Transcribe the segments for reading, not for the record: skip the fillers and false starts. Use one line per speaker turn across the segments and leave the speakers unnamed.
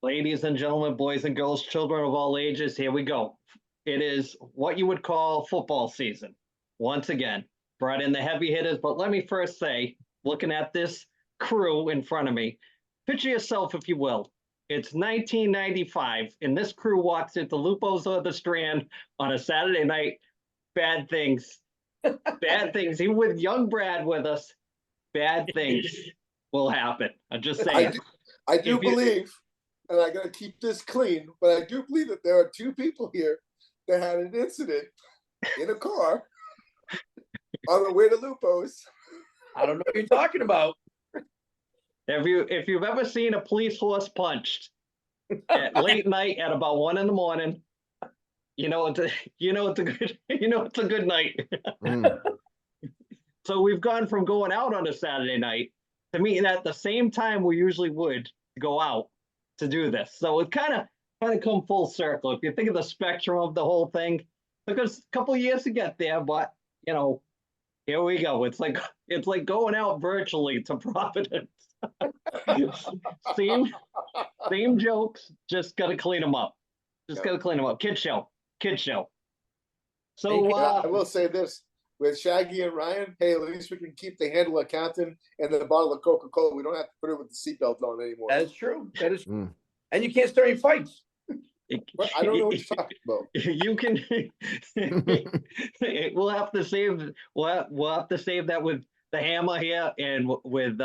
Ladies and gentlemen, boys and girls, children of all ages, here we go. It is what you would call football season. Once again, brought in the heavy hitters, but let me first say, looking at this crew in front of me, picture yourself, if you will. It's 1995, and this crew walks into Lupo's of the Strand on a Saturday night. Bad things, bad things. Even with young Brad with us, bad things will happen. I'm just saying.
I do believe, and I got to keep this clean, but I do believe that there are two people here that had an incident in a car on the way to Lupo's.
I don't know what you're talking about.
If you've ever seen a police horse punched at late night at about 1 a.m, it's a good night. So we've gone from going out on a Saturday night to meeting at the same time we usually would to go out to do this. So it kind of come full circle. If you think of the spectrum of the whole thing, it took us a couple of years to get there, but here we go. It's like going out virtually to Providence. same jokes, just gotta clean them up. Gotta clean them up. Kid show. So
I will say this. With Shaggy and Ryan, hey, at least we can keep the handle of Captain and the bottle of Coca-Cola. We don't have to put it with the seatbelt on anymore.
That is true. And you can't start any fights.
Well, I don't know what you're talking about.
You can. We'll have to save. We'll have to save that with the hammer here and with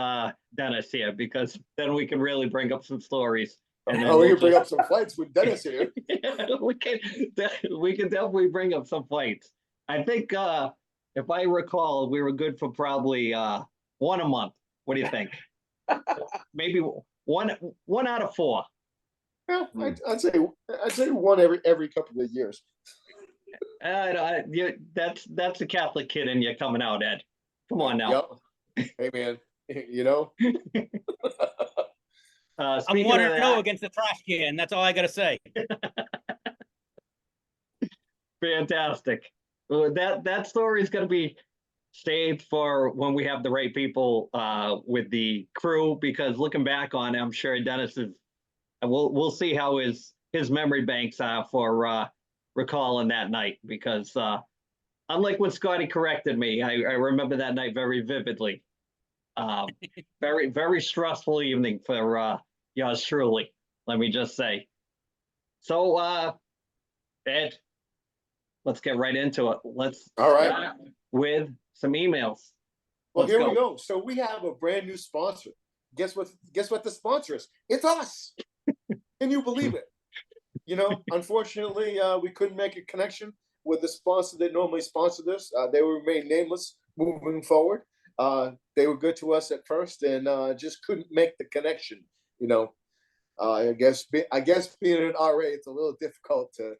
Dennis here, because then we can really bring up some stories.
And we can bring up some fights with Dennis here.
we can definitely bring up some fights. I think if I recall, we were good for probably one a month. What do you think? Maybe one out of four.
Yeah, I'd say one every couple of years.
That's a Catholic kid in you coming out, Ed. Come on now.
Yep. Hey man,
I'm 1-0 against the trash can. That's all I got to say.
Fantastic. Well, that story is going to be saved for when we have the right people with the crew, because looking back on it, I'm sure Dennis is. We'll see how his memory banks are for recalling that night, because unlike when Scotty corrected me, I remember that night very vividly. Very, very stressful evening for yours truly, let me just say. So, Ed, let's get right into it. Let's start with some emails.
Well, here we go. So we have a brand new sponsor. Guess what the sponsor is? It's us. Can you believe it? Unfortunately, we couldn't make a connection with the sponsor that normally sponsor this. They will remain nameless moving forward. They were good to us at first, and just couldn't make the connection. I guess being an RA, it's a little difficult to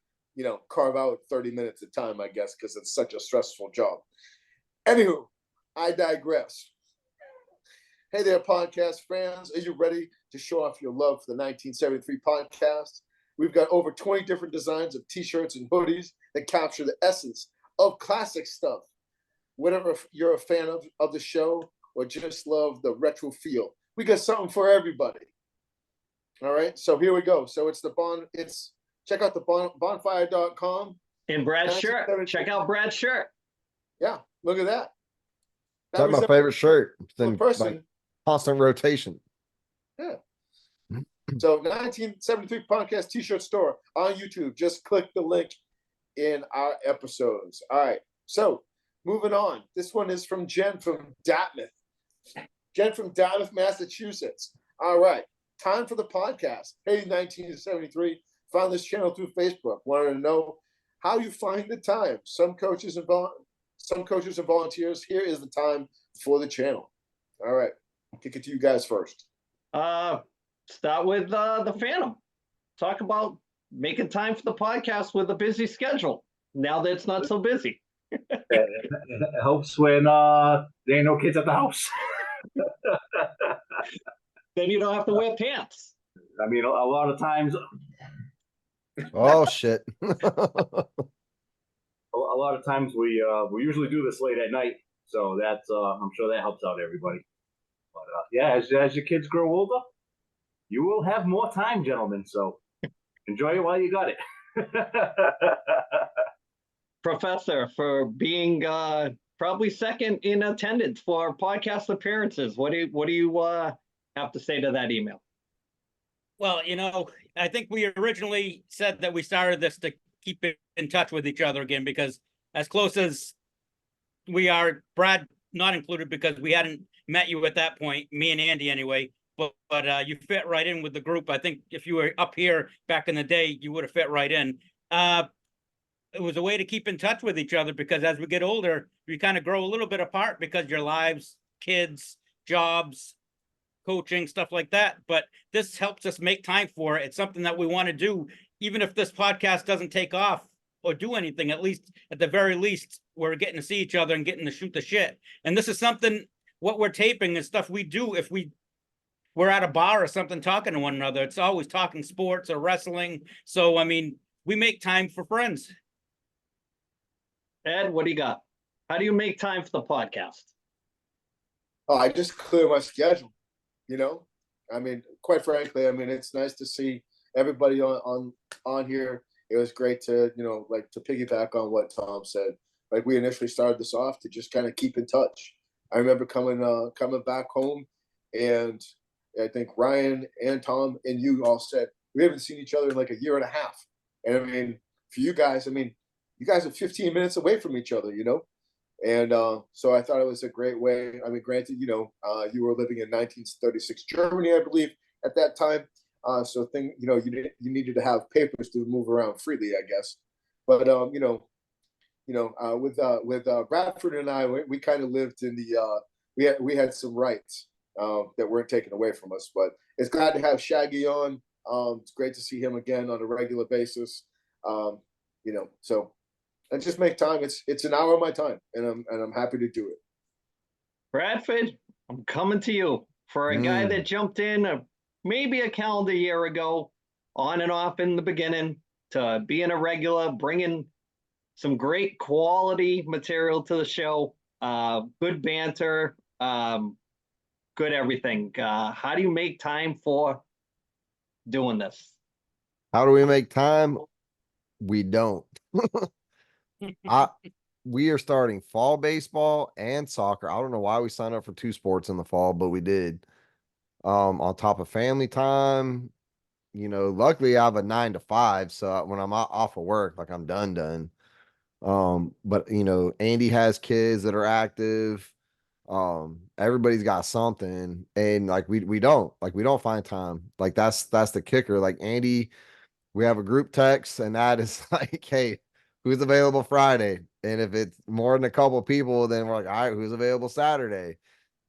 carve out 30 minutes of time, I guess, because it's such a stressful job. Anywho, I digress. Hey there, podcast fans. Are you ready to show off your love for the 1973 podcast? We've got over 20 different designs of t-shirts and hoodies that capture the essence of classic stuff. Whatever you're a fan of the show or just love the retro feel, we got something for everybody. All right, so here we go. So check out the bonfire.com.
And Brad's shirt. Check out Brad's shirt.
Yeah, look at that.
That's my favorite shirt. It's in
person.
Constant rotation.
Yeah. So 1973 podcast t-shirt store on YouTube. Just click the link in our episodes. All right. So moving on. This one is from Jen from Dartmouth. Jen from Dartmouth, Massachusetts. All right. Time for the podcast. Hey, 1973. Found this channel through Facebook. Wanted to know how you find the time. Some coaches and volunteers. Here is the time for the channel. All right. I'll kick it to you guys first.
Start with the Phantom. Talk about making time for the podcast with a busy schedule. Now that it's not so busy.
It helps when there ain't no kids at the house.
Then you don't have to wear pants.
I mean, a lot of times.
Oh shit!
A lot of times we usually do this late at night, so that's I'm sure that helps out everybody. But yeah, as your kids grow older, you will have more time, gentlemen. So enjoy it while you got it.
Professor, for being probably second in attendance for our podcast appearances. What do you have to say to that email?
Well, I think we originally said that we started this to keep in touch with each other again, because as close as we are, Brad not included because we hadn't met you at that point, me and Andy anyway, but you fit right in with the group. I think if you were up here back in the day, you would have fit right in. It was a way to keep in touch with each other, because as we get older, we kind of grow a little bit apart because your lives, kids, jobs, coaching, stuff like that. But this helps us make time for it. It's something that we want to do, even if this podcast doesn't take off or do anything. At least, at the very least, we're getting to see each other and getting to shoot the shit. And this is something, what we're taping is stuff we do if we're at a bar or something talking to one another. It's always talking sports or wrestling. So, I mean, we make time for friends.
Ed, what do you got? How do you make time for the podcast?
Oh, I just clear my schedule. I mean, quite frankly, I mean, it's nice to see everybody on here. It was great to, like, to piggyback on what Tom said. Like, we initially started this off to just kind of keep in touch. I remember coming back home, and I think Ryan and Tom and you all said we haven't seen each other in like a year and a half. And I mean, for you guys, I mean, you guys are 15 minutes away from each other, And so I thought it was a great way. I mean, granted, you were living in 1936 Germany, I believe, at that time. So you needed to have papers to move around freely, I guess. But with Bradford and I, we kind of lived in the we had some rights that weren't taken away from us. But it's glad to have Shaggy on. It's great to see him again on a regular basis. So. And just make time. It's an hour of my time, and I'm happy to do it.
Bradford, I'm coming to you for a guy that jumped in maybe a calendar year ago, on and off in the beginning, to being a regular, bringing some great quality material to the show, good banter, good everything. How do you make time for doing this?
How do we make time? We don't. We are starting fall baseball and soccer. I don't know why we signed up for 2 sports in the fall, but we did. On top of family time, luckily I have a 9 to 5. So when I'm off of work, like I'm done. But Andy has kids that are active. Everybody's got something, and like we don't find time. Like that's the kicker. Like Andy, we have a group text, and that is like, hey, who's available Friday? And if it's more than a couple people, then we're like, all right, who's available Saturday?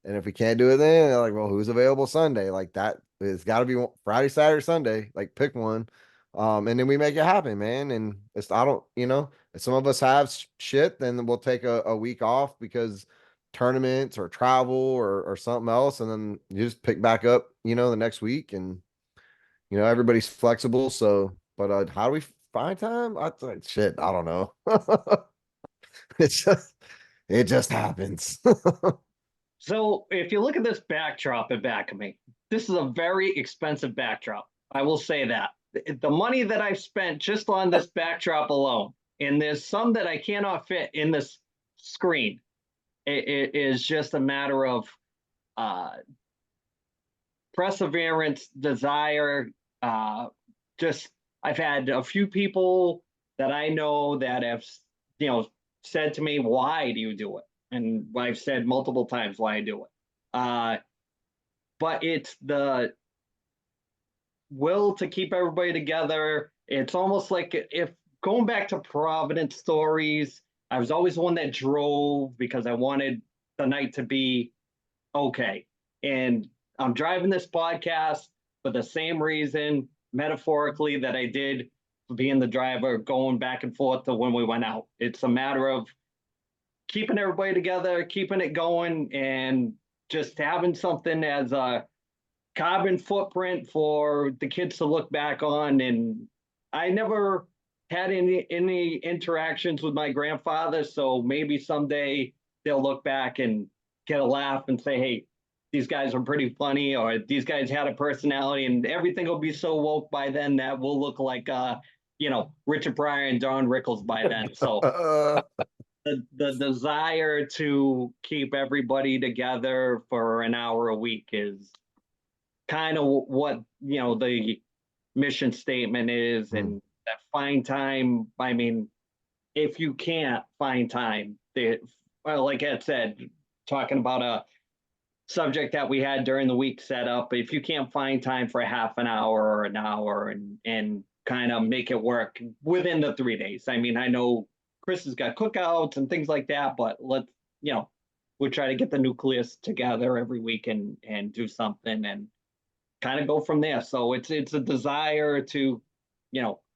And if we can't do it then, they're like, well, who's available Sunday? Like that, it's got to be Friday, Saturday, Sunday. Like pick one. And then we make it happen, man. And if some of us have shit, then we'll take a week off because tournaments or travel or something else. And then you just pick back up, the next week. And, everybody's flexible. So, but how do we find time? I don't know. it just happens.
So if you look at this backdrop in back of me, this is a very expensive backdrop. I will say that. The money that I've spent just on this backdrop alone, and there's some that I cannot fit in this screen. It is just a matter of perseverance, desire. I've had a few people that I know that have, said to me, why do you do it? And I've said multiple times why I do it. But it's the will to keep everybody together. It's almost like if going back to Providence stories, I was always the one that drove because I wanted the night to be okay. And I'm driving this podcast for the same reason, metaphorically, that I did being the driver, going back and forth to when we went out. It's a matter of keeping everybody together, keeping it going, and just having something as a carbon footprint for the kids to look back on. And I never had any interactions with my grandfather, so maybe someday they'll look back and get a laugh and say, hey, these guys are pretty funny, or these guys had a personality, and everything will be so woke by then that we'll look like, Richard Pryor and Don Rickles by then. So the desire to keep everybody together for an hour a week is kind of what, the mission statement is. And that find time, I mean, if you can't find time, well, like Ed said, talking about a subject that we had during the week set up, if you can't find time for a half an hour or an hour and kind of make it work within the 3 days. I mean, I know Chris has got cookouts and things like that, but we'll try to get the nucleus together every week and do something and kind of go from there. So it's a desire to,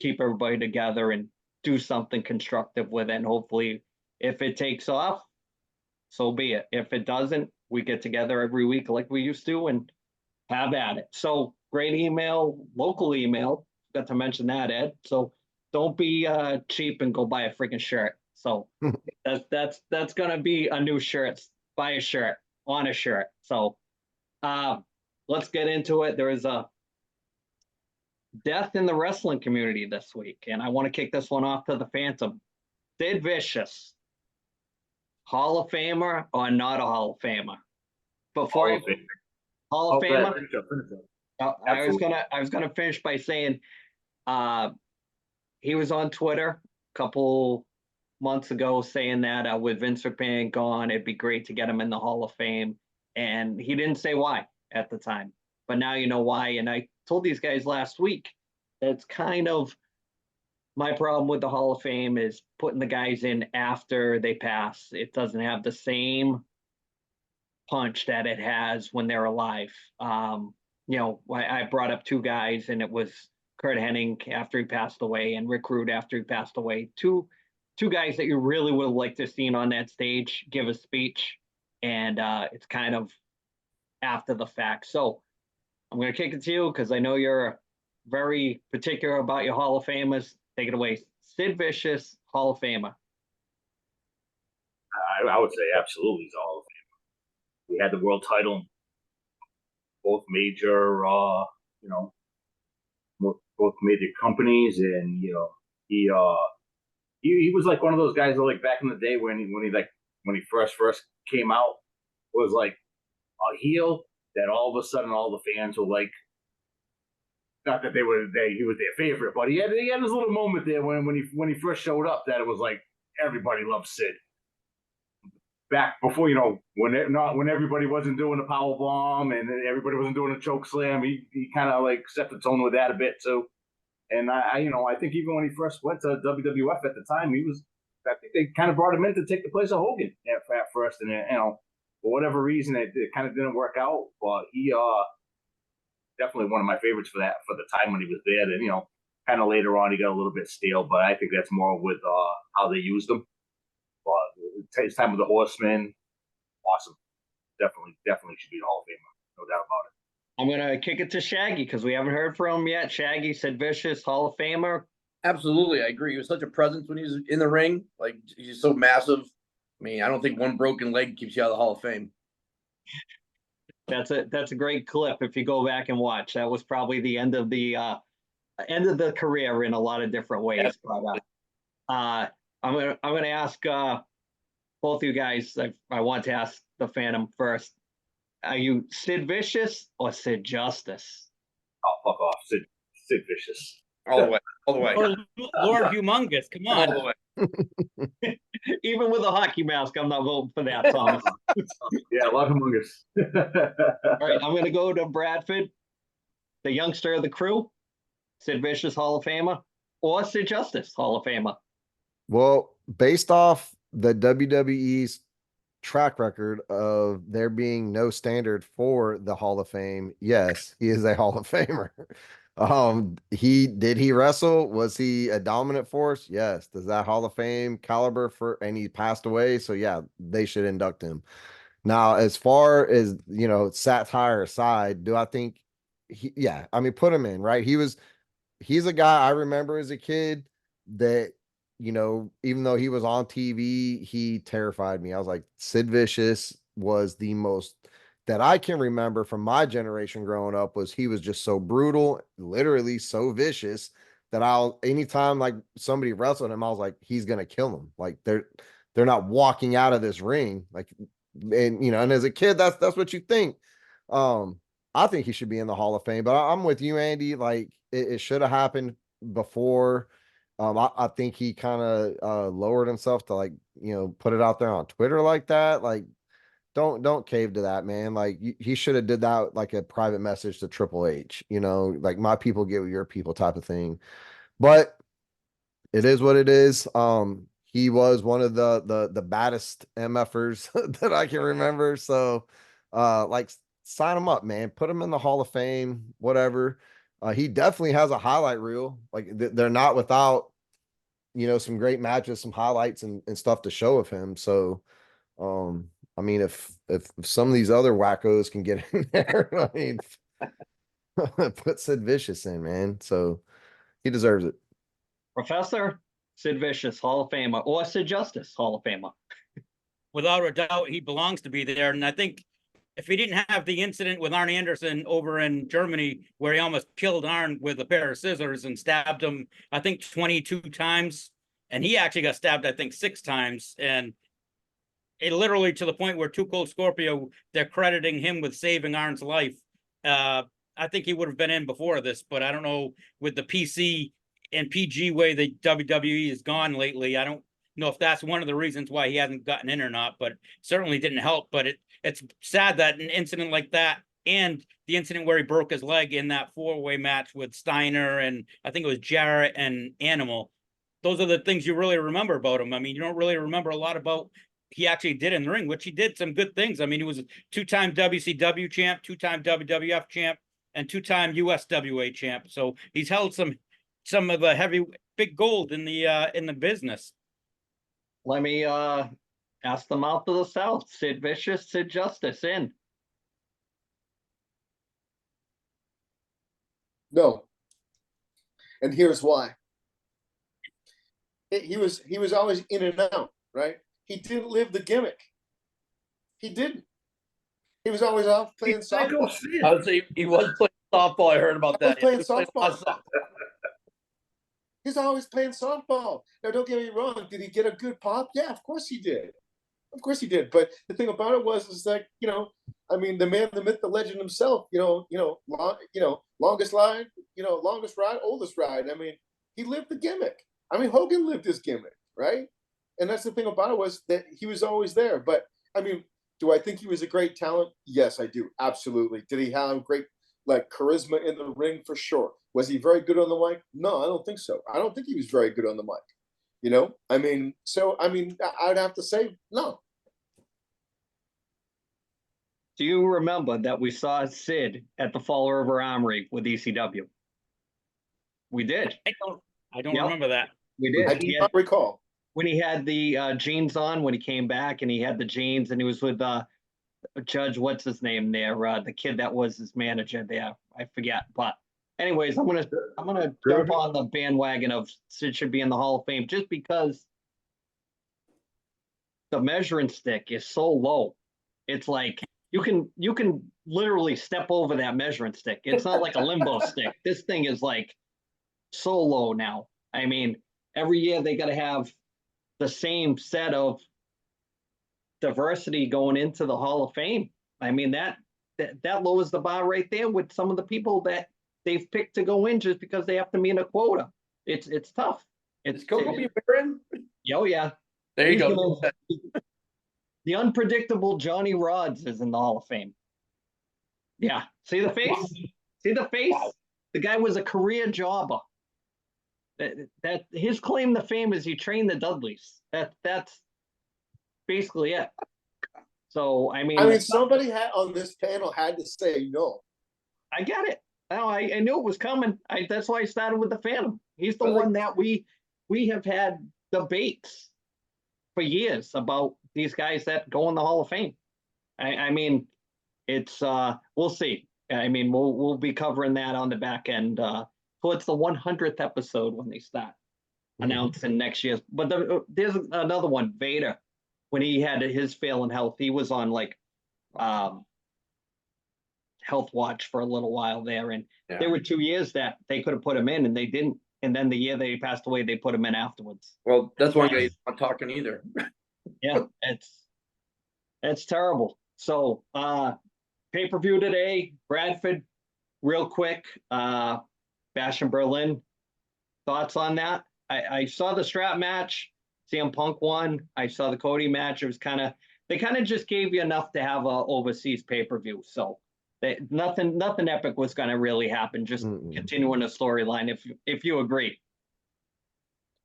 keep everybody together and do something constructive with it. And hopefully if it takes off, so be it. If it doesn't, we get together every week like we used to and have at it. So great email, local email. Got to mention that, Ed. So don't be cheap and go buy a freaking shirt. So that's gonna be a new shirt. Buy a shirt on a shirt. So let's get into it. There is a death in the wrestling community this week, and I want to kick this one off to the Phantom. Sid Vicious, Hall of Famer or not a Hall of Famer? Before Hall of Famer.
Finish up.
I was gonna finish by saying he was on Twitter a couple months ago saying that with Vince McMahon gone, it'd be great to get him in the Hall of Fame, and he didn't say why at the time, but now you know why. And I told these guys last week that's kind of my problem with the Hall of Fame is putting the guys in after they pass. It doesn't have the same punch that it has when they're alive. I brought up two guys, and it was Kurt Hennig after he passed away and Rick Rude after he passed away. Two guys that you really would have liked to have seen on that stage give a speech, and it's kind of after the fact. So I'm going to kick it to you because I know you're very particular about your Hall of Famers. Take it away. Sid Vicious, Hall of Famer.
I would say absolutely he's a Hall of Famer. We had the world title, both major, both major companies, and he was like one of those guys that, like, back in the day when he first came out, was like a heel that all of a sudden all the fans were like, not that he was their favorite, but he had his little moment there when he first showed up that it was like everybody loved Sid. Back before, when everybody wasn't doing a power bomb and everybody wasn't doing a choke slam, he kind of like set the tone with that a bit too. And I think even when he first went to WWF at the time, I think they kind of brought him in to take the place of Hogan at first, and for whatever reason it kind of didn't work out. But he definitely one of my favorites for the time when he was there. And kind of later on he got a little bit stale, but I think that's more with how they used him. But his time with the Horsemen, awesome. Definitely should be a Hall of Famer, no doubt about it.
I'm going to kick it to Shaggy because we haven't heard from him yet. Shaggy, Sid Vicious, Hall of Famer.
Absolutely, I agree. He was such a presence when he was in the ring. Like, he's so massive. I mean, I don't think one broken leg keeps you out of the Hall of Fame.
That's a great clip. If you go back and watch, that was probably the end of the career in a lot of different ways. But I'm gonna ask both you guys. I want to ask the Phantom first. Are you Sid Vicious or Sid Justice?
Oh, fuck off, Sid Vicious.
All the way.
Lord Humongous, come on.
All the way.
Even with a hockey mask, I'm not voting for that, Thomas.
Yeah, love Humongous.
All right, I'm going to go to Bradford, the youngster of the crew, Sid Vicious, Hall of Famer, or Sid Justice, Hall of Famer.
Well, based off the WWE's track record of there being no standard for the Hall of Fame, yes, he is a Hall of Famer. Did he wrestle? Was he a dominant force? Yes. Does that Hall of Fame caliber and he passed away? So yeah, they should induct him. Now, as far as, satire aside, do I think put him in, right? He's a guy I remember as a kid that, even though he was on TV, he terrified me. I was like, Sid Vicious was the most that I can remember from my generation growing up was he was just so brutal, literally so vicious that anytime like somebody wrestled him, I was like, he's gonna kill him. Like they're not walking out of this ring. Like, and and as a kid, that's what you think. I think he should be in the Hall of Fame, but I'm with you, Andy. Like it should have happened before. I think he kind of lowered himself to like, put it out there on Twitter like that. Like, don't cave to that, man. Like he should have did that like a private message to Triple H, like my people get with your people type of thing. But it is what it is. He was one of the baddest MFers that I can remember. So like sign him up, man. Put him in the Hall of Fame, whatever. He definitely has a highlight reel. Like they're not without, some great matches, some highlights and stuff to show of him. So I mean, if some of these other wackos can get in there, I mean, put Sid Vicious in, man. So he deserves it.
Professor Sid Vicious, Hall of Famer, or Sid Justice, Hall of Famer.
Without a doubt, he belongs to be there. And I think if he didn't have the incident with Arn Anderson over in Germany, where he almost killed Arn with a pair of scissors and stabbed him, I think 22 times, and he actually got stabbed, I think 6 times, and it literally to the point where Too Cold Scorpio, they're crediting him with saving Arn's life. I think he would have been in before this, but I don't know, with the PC and PG way the WWE has gone lately, I don't know if that's one of the reasons why he hasn't gotten in or not, but certainly didn't help. But it's sad that an incident like that, and the incident where he broke his leg in that 4-way match with Steiner and I think it was Jarrett and Animal, those are the things you really remember about him. I mean, you don't really remember a lot about he actually did in the ring, which he did some good things. I mean, he was a 2-time WCW champ, 2-time WWF champ, and 2-time USWA champ. So he's held some of the heavy big gold in the business.
Let me ask the mouth of the South. Sid Vicious, Sid Justice in.
No. And here's why. He was always in and out, right? He didn't live the gimmick. He didn't. He was always off playing softball.
I would say he was playing softball. I heard about that.
He was playing softball. He's always playing softball. Now, don't get me wrong. Did he get a good pop? Yeah, of course he did. Of course he did. But the thing about it is like, I mean, the man, the myth, the legend himself, longest line, longest ride, oldest ride. I mean, he lived the gimmick. I mean, Hogan lived his gimmick, right? And that's the thing about it, was that he was always there. But I mean, do I think he was a great talent? Yes, I do. Absolutely. Did he have great charisma in the ring? For sure. Was he very good on the mic? No, I don't think so. I don't think he was very good on the mic. I mean, I'd have to say no.
Do you remember that we saw Sid at the Fall River Armory with ECW? We did.
I don't remember that.
We did.
I do not recall.
When he had the jeans on, when he came back and he had the jeans and he was with Judge, what's his name there? The kid that was his manager there. I forget. But anyways, I'm gonna jump on the bandwagon of Sid should be in the Hall of Fame just because the measuring stick is so low. It's like you can literally step over that measuring stick. It's not like a limbo stick. This thing is like so low now. I mean, every year they got to have the same set of diversity going into the Hall of Fame. I mean, that lowers the bar right there with some of the people that they've picked to go in just because they have to meet a quota. It's tough.
It's Coco Baron.
Oh yeah.
There you go.
The unpredictable Johnny Rods is in the Hall of Fame. Yeah. See the face? See the face? Wow. The guy was a career jobber. That his claim to fame is he trained the Dudleys. That's basically it. So I mean,
somebody on this panel had to say no.
I get it. No, I knew it was coming. That's why I started with the Phantom. He's the one that we have had debates for years about these guys that go in the Hall of Fame. I mean, it's we'll see. I mean, we'll be covering that on the back end. Towards the 100th episode when they start announcing next year's. But there's another one, Vader, when he had his failing health. He was on health watch for a little while there, and
Yeah.
there were 2 years that they could have put him in and they didn't. And then the year they passed away, they put him in afterwards.
Well, that's one guy he's not talking either.
Yeah, it's terrible. So pay-per-view today, Bradford, real quick, Bash in Berlin. Thoughts on that? I saw the strap match. CM Punk won. I saw the Cody match. It was they kind of just gave you enough to have a overseas pay-per-view. So nothing epic was going to really happen. Just continuing the storyline. If you agree.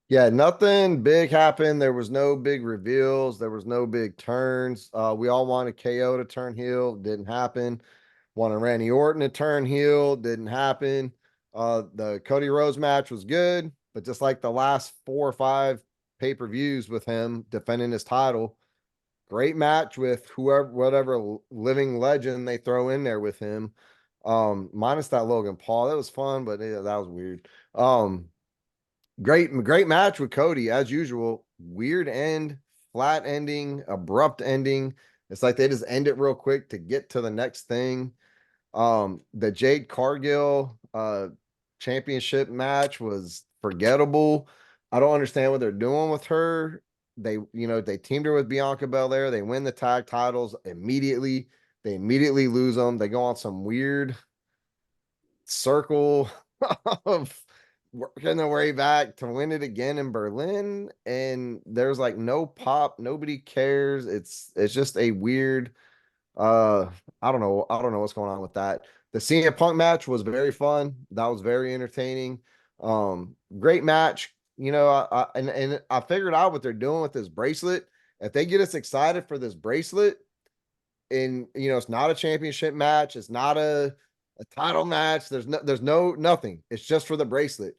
Yeah, nothing big happened. There was no big reveals. There was no big turns. We all wanted KO to turn heel. Didn't happen. Wanted Randy Orton to turn heel. Didn't happen. The Cody Rhodes match was good, but just like the last 4 or 5 pay-per-views with him defending his title, great match with whatever living legend they throw in there with him. Minus that Logan Paul. That was fun, but yeah, that was weird. Great match with Cody as usual. Weird end, flat ending, abrupt ending. It's like they just end it real quick to get to the next thing. The Jade Cargill championship match was forgettable. I don't understand what they're doing with her. They teamed her with Bianca Belair. They win the tag titles immediately. They immediately lose them. They go on some weird circle of working their way back to win it again in Berlin, and there's like no pop, nobody cares. It's just a weird I don't know what's going on with that. The CM Punk match was very fun. That was very entertaining. Great match. And I figured out what they're doing with this bracelet. If they get us excited for this bracelet, and it's not a championship match, it's not a title match. There's nothing. It's just for the bracelet.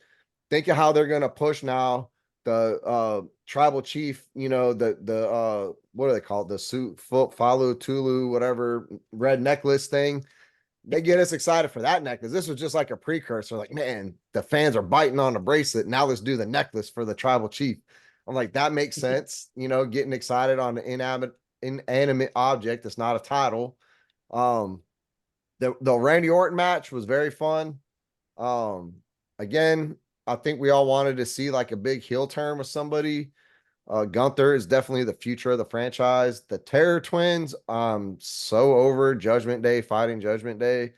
Think of how they're gonna push now the tribal chief, the what are they called? The suit follow Tulu, whatever red necklace thing. They get us excited for that necklace. This was just like a precursor. Like, man, the fans are biting on the bracelet. Now let's do the necklace for the tribal chief. I'm like, that makes sense. Getting excited on the inanimate object that's not a title. The Randy Orton match was very fun. Again, I think we all wanted to see like a big heel turn with somebody. Gunther is definitely the future of the franchise. The Terror Twins, so over Judgment Day, fighting Judgment Day.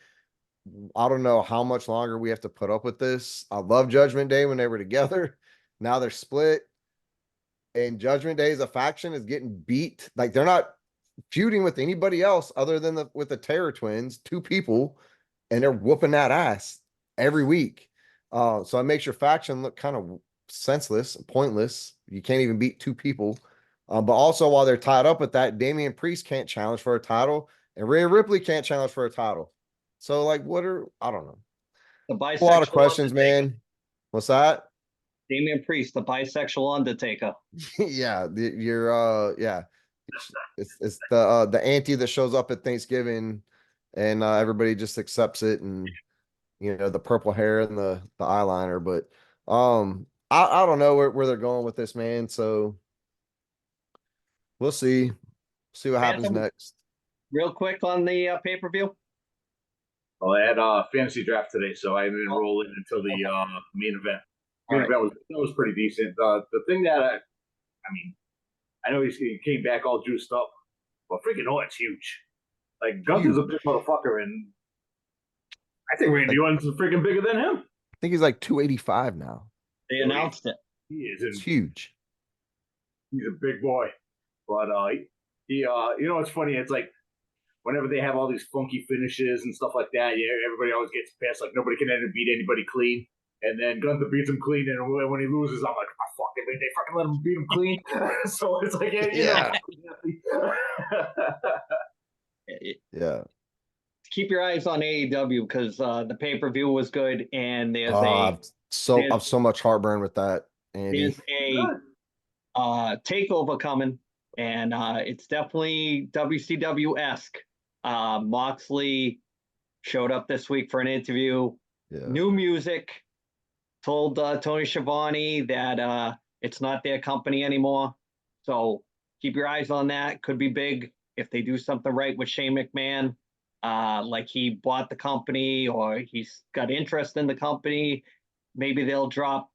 I don't know how much longer we have to put up with this. I love Judgment Day when they were together. Now they're split. And Judgment Day as a faction is getting beat. Like, they're not feuding with anybody else other than with the Terror Twins, 2 people, and they're whooping that ass every week. So it makes your faction look kind of senseless and pointless. You can't even beat 2 people. But also, while they're tied up with that, Damian Priest can't challenge for a title, and Rhea Ripley can't challenge for a title. So, like, I don't know.
The bisexual
A lot of questions,
Undertaker.
man. What's that?
Damian Priest, the bisexual Undertaker.
Yeah, it's the auntie that shows up at Thanksgiving, and everybody just accepts it, and the purple hair and the eyeliner. But I don't know where they're going with this, man. So we'll see what happens
Phantom,
next.
Real quick on the pay-per-view.
Well, I had a fantasy draft today, so I didn't roll in until the main event. Main event was pretty decent. The thing that I know he came back all juiced up, but freaking Orton's huge. Like, Gunther's a big motherfucker, and I think Randy Orton's freaking bigger than him.
I think he's like 285 now.
They announced it.
He is.
It's huge.
He's a big boy, but it's funny. It's like whenever they have all these funky finishes and stuff like that, everybody always gets pissed. Like, nobody can ever beat anybody clean. And then Gunther beats him clean, and when he loses, I'm like, oh, fuck, they fucking let him beat him clean. So it's like,
Yeah.
Keep your eyes on AEW because the pay-per-view was good, and there's
I've so much heartburn with that, Andy.
there's a takeover coming, and it's definitely WCW-esque. Moxley showed up this week for an interview.
Yeah.
New music. Told Tony Schiavone that it's not their company anymore. So keep your eyes on that. Could be big if they do something right with Shane McMahon. like he bought the company or he's got interest in the company. Maybe they'll drop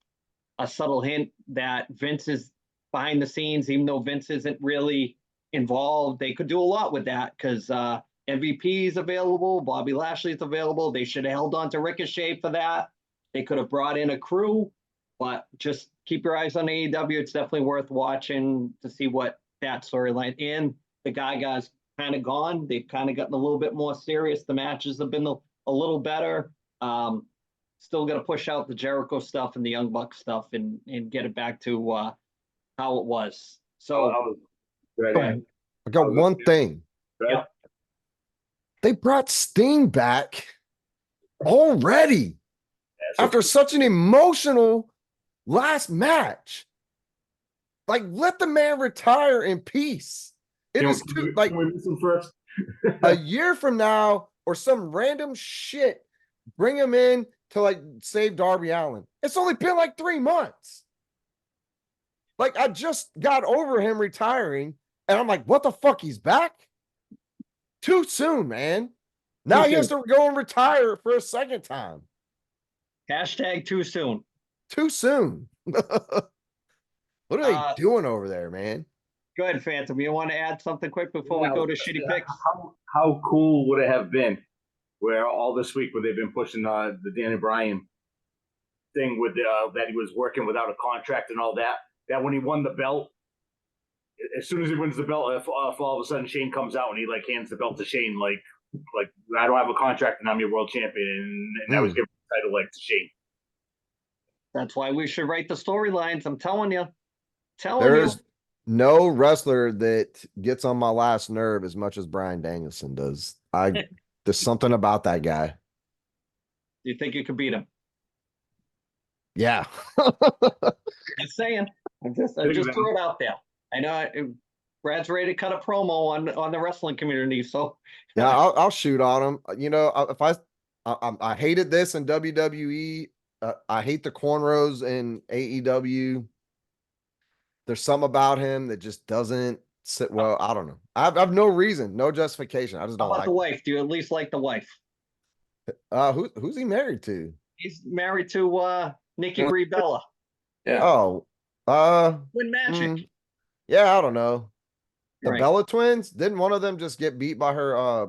a subtle hint that Vince is behind the scenes, even though Vince isn't really involved. They could do a lot with that because MVP is available, Bobby Lashley is available. They should have held on to Ricochet for that. They could have brought in a crew, but just keep your eyes on AEW. It's definitely worth watching to see what that storyline. And the Gaga's kind of gone. They've kind of gotten a little bit more serious. The matches have been a little better. Still got to push out the Jericho stuff and the Young Bucks stuff and get it back to how it was. So
I got one thing.
Yeah.
They brought Sting back already after such an emotional last match. Like, let the man retire in peace. It is too, like,
Can we miss him first?
a year from now or some random shit, bring him in to like save Darby Allin. It's only been like 3 months. Like, I just got over him retiring and I'm like, what the fuck? He's back? Too soon, man. Now he has to go and retire for a second time.
hashtag too soon.
Too soon. What are they
Uh,
doing over there, man?
Go ahead, Phantom. You want to add something quick before we go to shitty picks?
How cool would it have been where all this week where they've been pushing the Danny Bryan thing with that he was working without a contract and all that, that when he won the belt, as soon as he wins the belt, if all of a sudden Shane comes out and he like hands the belt to Shane, like I don't have a contract and I'm your world champion, and that was giving the title like to Shane.
That's why we should write the storylines. I'm telling you.
There's no wrestler that gets on my last nerve as much as Bryan Danielson does. There's something about that guy.
You think you could beat him?
Yeah.
Just saying. I just threw it out there. I know Brad's ready to cut a promo on the wrestling community. So
Yeah, I'll shoot on him. You know, if I hated this in WWE, I hate the cornrows in AEW. There's some about him that just doesn't sit well. I don't know. I've no reason, no justification. I just
how
don't
about
like
the wife? Do you at least like the wife?
who's he married to?
He's married to Nikki Brie Bella.
Yeah.
Oh,
Win Magic.
yeah, I don't know. The
Right.
Bella twins, didn't one of them just get beat by her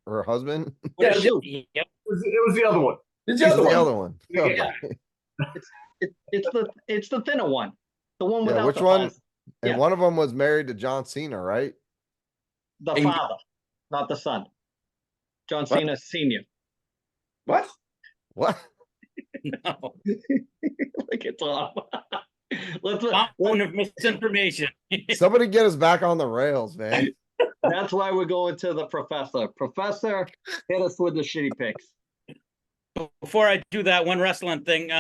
husband?
With a
Yeah,
shoe.
yeah.
It was the other one.
It's
He's
the
the
other one.
other one.
Yeah.
Okay.
It's the thinner one. The one
Yeah,
without
which
the
one?
fuzz.
And
Yeah.
one of them was married to John Cena, right?
The
And-
father, not the son. John Cena Senior.
What?
What?
No.
Like it's off. Let's.
Fountain of misinformation.
Somebody get us back on the rails, man.
That's why we're going to the professor. Professor, hit us with the shitty picks.
Before I do that one wrestling thing,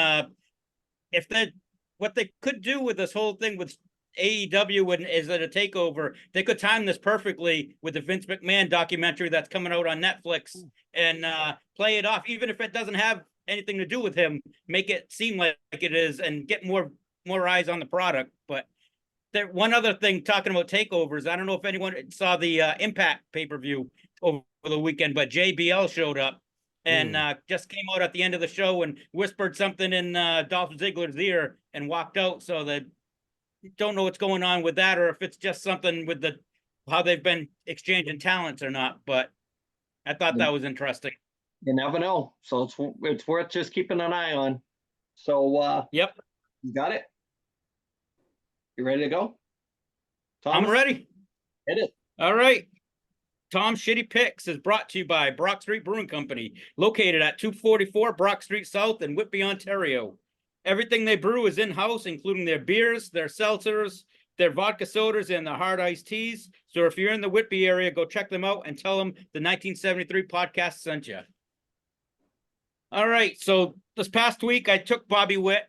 if they what they could do with this whole thing with AEW and is it a takeover, they could time this perfectly with the Vince McMahon documentary that's coming out on Netflix and play it off, even if it doesn't have anything to do with him, make it seem like it is and get more eyes on the product. But there, one other thing, talking about takeovers, I don't know if anyone saw the Impact pay-per-view over the weekend, but JBL showed up and just came out at the end of the show and whispered something in Dolph Ziggler's ear and walked out. So that don't know what's going on with that, or if it's just something with the how they've been exchanging talents or not. But I thought that was interesting.
You never know. So it's worth just keeping an eye on. So
Yep,
you got it? You ready to go?
I'm
Thomas?
ready.
Hit it.
All right. Tom Shitty Picks is brought to you by Brock Street Brewing Company, located at 244 Brock Street South in Whitby, Ontario. Everything they brew is in-house, including their beers, their seltzers, their vodka sodas, and their hard iced teas. So if you're in the Whitby area, go check them out and tell them the 1973 podcast sent you. All right. So this past week, I took Bobby Witt.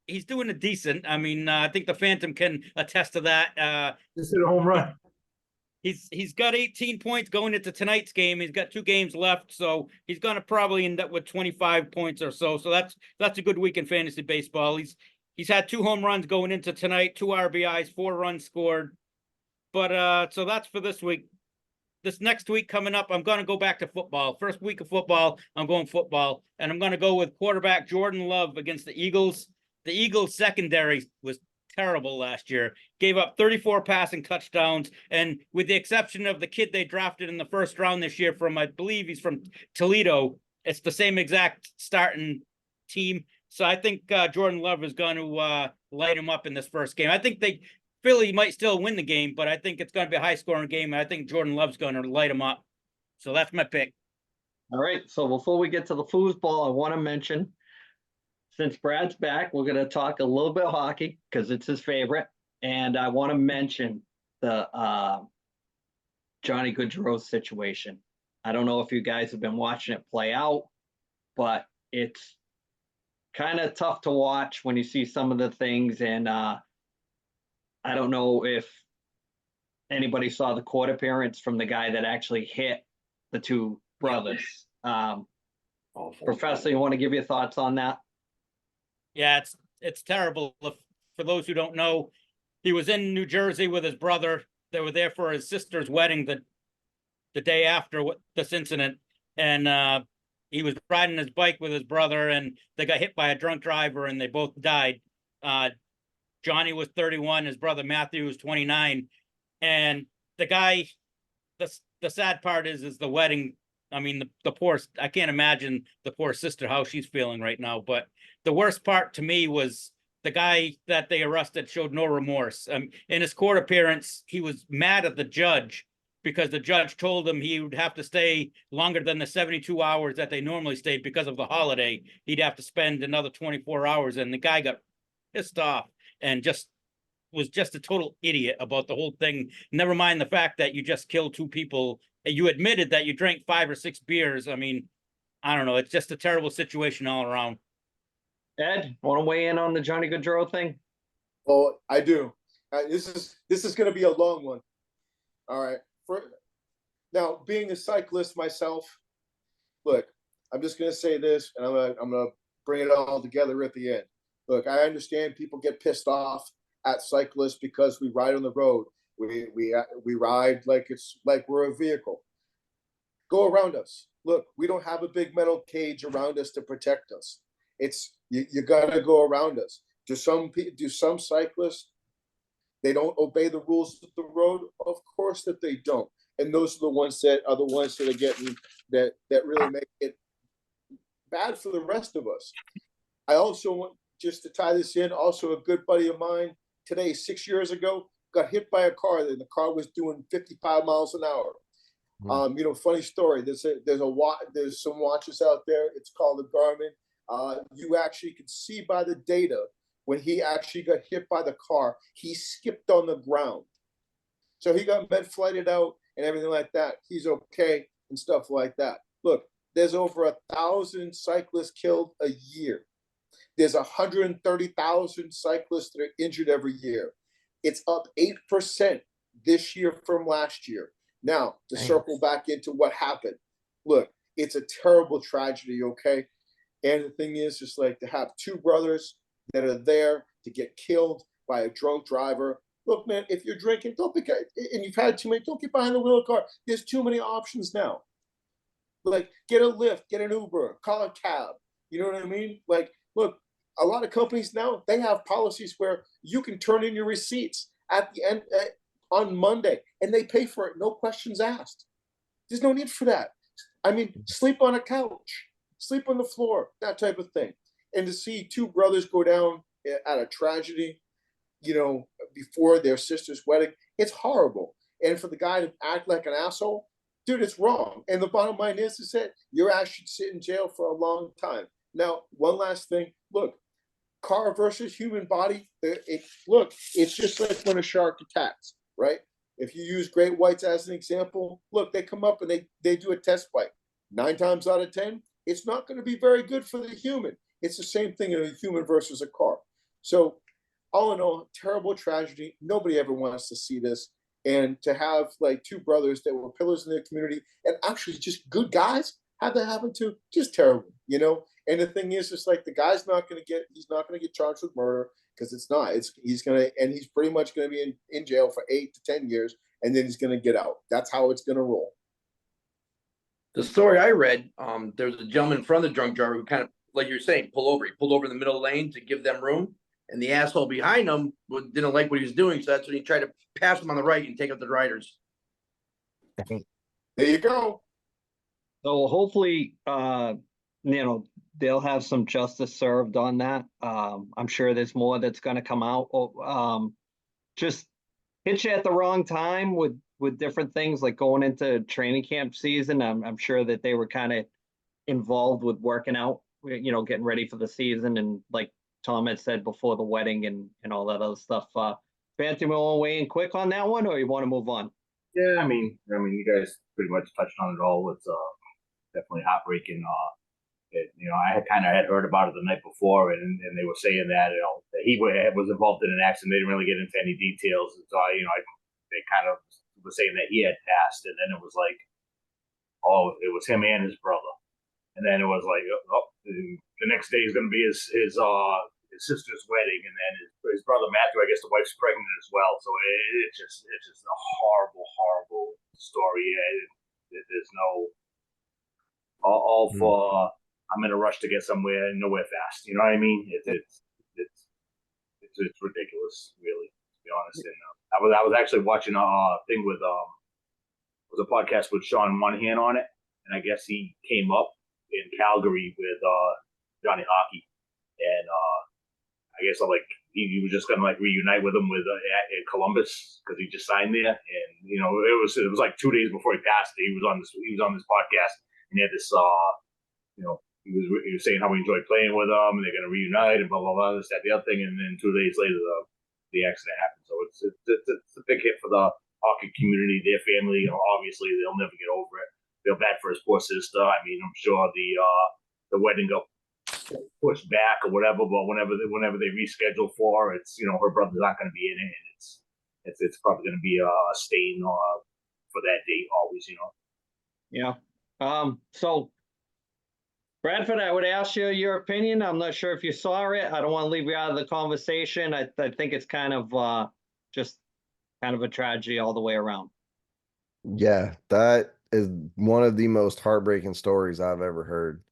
He's doing a decent. I mean, I think the Phantom can attest to that.
Just hit a home run.
He's got 18 points going into tonight's game. He's got 2 games left, so he's going to probably end up with 25 points or so. So that's a good week in fantasy baseball. He's had 2 home runs going into tonight, 2 RBIs, 4 runs scored. But so that's for this week. this next week coming up, I'm going to go back to football. First week of football, I'm going football, and I'm going to go with quarterback Jordan Love against the Eagles. The Eagles secondary was terrible last year. Gave up 34 passing touchdowns, and with the exception of the kid they drafted in the first round this year from, I believe he's from Toledo, it's the same exact starting team. So I think Jordan Love is going to light him up in this first game. I think Philly might still win the game, but I think it's going to be a high-scoring game, and I think Jordan Love's going to light him up. So that's my pick.
All right. So before we get to the foosball, I want to mention, since Brad's back, we're going to talk a little bit of hockey because it's his favorite. And I want to mention the Johnny Gaudreau situation. I don't know if you guys have been watching it play out, but it's kind of tough to watch when you see some of the things. And I don't know if anybody saw the court appearance from the guy that actually hit the two brothers. Professor, you want to give your thoughts on that?
Yeah, it's terrible. For those who don't know, he was in New Jersey with his brother. They were there for his sister's wedding the day after this incident, and he was riding his bike with his brother, and they got hit by a drunk driver, and they both died. Johnny was 31, his brother Matthew was 29, and the guy. The sad part is the wedding. I mean, the poor. I can't imagine the poor sister how she's feeling right now. But the worst part to me was the guy that they arrested showed no remorse. In his court appearance, he was mad at the judge because the judge told him he would have to stay longer than the 72 hours that they normally stayed because of the holiday. He'd have to spend another 24 hours, and the guy got pissed off and was just a total idiot about the whole thing. Never mind the fact that you just killed two people. You admitted that you drank 5 or 6 beers. I mean, I don't know. It's just a terrible situation all around.
Ed, want to weigh in on the Johnny Gaudreau thing?
Oh, I do. This is going to be a long one. All right. Now, being a cyclist myself, look, I'm just going to say this, and I'm going to bring it all together at the end. Look, I understand people get pissed off at cyclists because we ride on the road. We ride like we're a vehicle. Go around us. Look, we don't have a big metal cage around us to protect us. It's you gotta go around us. Do some cyclists, they don't obey the rules of the road? Of course that they don't. And those are the ones that are getting that really make it bad for the rest of us. I also want, just to tie this in, also a good buddy of mine today, 6 years ago, got hit by a car, and the car was doing 55 miles an hour. Funny story. There's some watches out there. It's called a Garmin. You actually can see by the data when he actually got hit by the car, he skipped on the ground. So he got med flighted out and everything like that. He's okay and stuff like that. Look, there's over 1,000 cyclists killed a year. There's 130,000 cyclists that are injured every year. It's up 8% this year from last year. Now, to circle back into what happened, look, it's a terrible tragedy, okay? And the thing is, just like to have two brothers that are there to get killed by a drunk driver. Look, man, if you're drinking, and you've had too many, don't get behind the wheel of a car. There's too many options now. Like, get a Lyft, get an Uber, call a cab. You know what I mean? Like, look, a lot of companies now, they have policies where you can turn in your receipts at the end on Monday, and they pay for it, no questions asked. There's no need for that. I mean, sleep on a couch, sleep on the floor, that type of thing. And to see two brothers go down at a tragedy, before their sister's wedding, it's horrible. And for the guy to act like an asshole, dude, it's wrong. And the bottom line is that you're actually sit in jail for a long time. Now, one last thing. Look, car versus human body. It's just like when a shark attacks, right? If you use great whites as an example, look, they come up and they do a test bite. 9 times out of 10, it's not going to be very good for the human. It's the same thing in a human versus a car. So all in all, terrible tragedy. Nobody ever wants to see this. And to have like two brothers that were pillars in their community and actually just good guys have that happen to, just terrible, And the thing is, it's like the guy's not going to get charged with murder because he's pretty much going to be in jail for 8 to 10 years. and then he's going to get out. That's how it's going to roll.
The story I read, there was a gentleman in front of the drunk driver who kind of, like you're saying, pull over. He pulled over in the middle lane to give them room, and the asshole behind him didn't like what he was doing, so that's when he tried to pass him on the right and take out the riders.
There you go.
So hopefully, they'll have some justice served on that. I'm sure there's more that's gonna come out. Just hit you at the wrong time with different things like going into training camp season. I'm sure that they were kind of involved with working out, getting ready for the season, and like Tom had said before, the wedding and all that other stuff. Fancy, we want to weigh in quick on that one, or you want to move on?
Yeah, I mean, you guys pretty much touched on it all. It's definitely heartbreaking. I had heard about it the night before, and they were saying that that he was involved in an accident. They didn't really get into any details, and so they kind of were saying that he had passed, and then it was like, oh, it was him and his brother, and then it was like, oh, the next day is going to be his sister's wedding, and then his brother Matthew, I guess the wife's pregnant as well. So it's just a horrible story. There's no all for I'm in a rush to get somewhere and nowhere fast. You know what I mean? It's ridiculous, really, to be honest. And I was actually watching a thing with it was a podcast with Sean Monahan on it, and I guess he came up in Calgary with Johnny Hockey, and I guess he was just gonna reunite with him in Columbus because he just signed there, and it was like 2 days before he passed. He was on this podcast, and he had this he was saying how he enjoyed playing with them, and they're gonna reunite and blah blah blah, this, that, the other thing, and then 2 days later the accident happened. So it's a big hit for the hockey community, their family. Obviously, they'll never get over it. Feel bad for his poor sister. I mean, I'm sure the wedding got pushed back or whatever, but whenever they reschedule for it's her brother's not going to be in it, and it's probably going to be a stain for that date always.
Yeah. So Bradford, I would ask you your opinion. I'm not sure if you saw it. I don't want to leave you out of the conversation. I think it's kind of just kind of a tragedy all the way around.
Yeah, that is one of the most heartbreaking stories I've ever heard.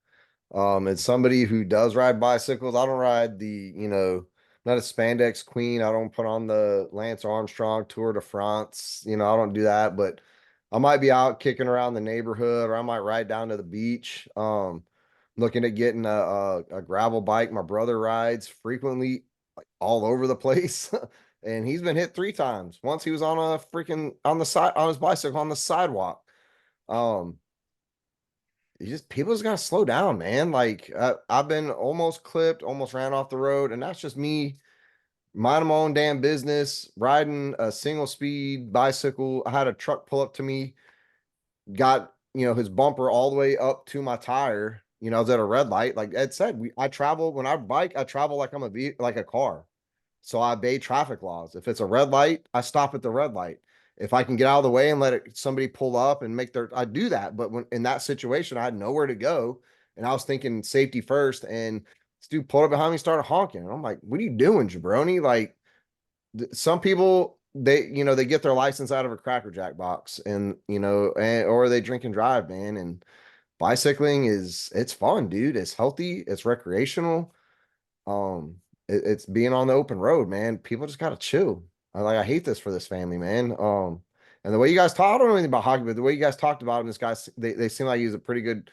It's somebody who does ride bicycles. I don't ride not a spandex queen. I don't put on the Lance Armstrong Tour de France. I don't do that, but I might be out kicking around the neighborhood, or I might ride down to the beach. Looking at getting a gravel bike. My brother rides frequently, like all over the place. And he's been hit 3 times. Once he was on his bicycle on the sidewalk. People just gotta slow down, man. Like I've been almost clipped, almost ran off the road, and that's just me minding my own damn business, riding a single speed bicycle. I had a truck pull up to me, got his bumper all the way up to my tire. I was at a red light. Like Ed said, I travel when I bike, I travel like I'm like a car. So I obey traffic laws. If it's a red light, I stop at the red light. If I can get out of the way and let somebody pull up and I do that. But when in that situation, I had nowhere to go, and I was thinking safety first. And this dude pulled up behind me, started honking, and I'm like, "What are you doing, jabroni?" Like some people, they get their license out of a Cracker Jack box, and or they drink and drive, man. And bicycling it's fun, dude. It's healthy. It's recreational. It's being on the open road, man. People just gotta chill. I hate this for this family, man. And the way you guys talk, I don't know anything about hockey, but the way you guys talked about him, this guy, they seem like he's a pretty good,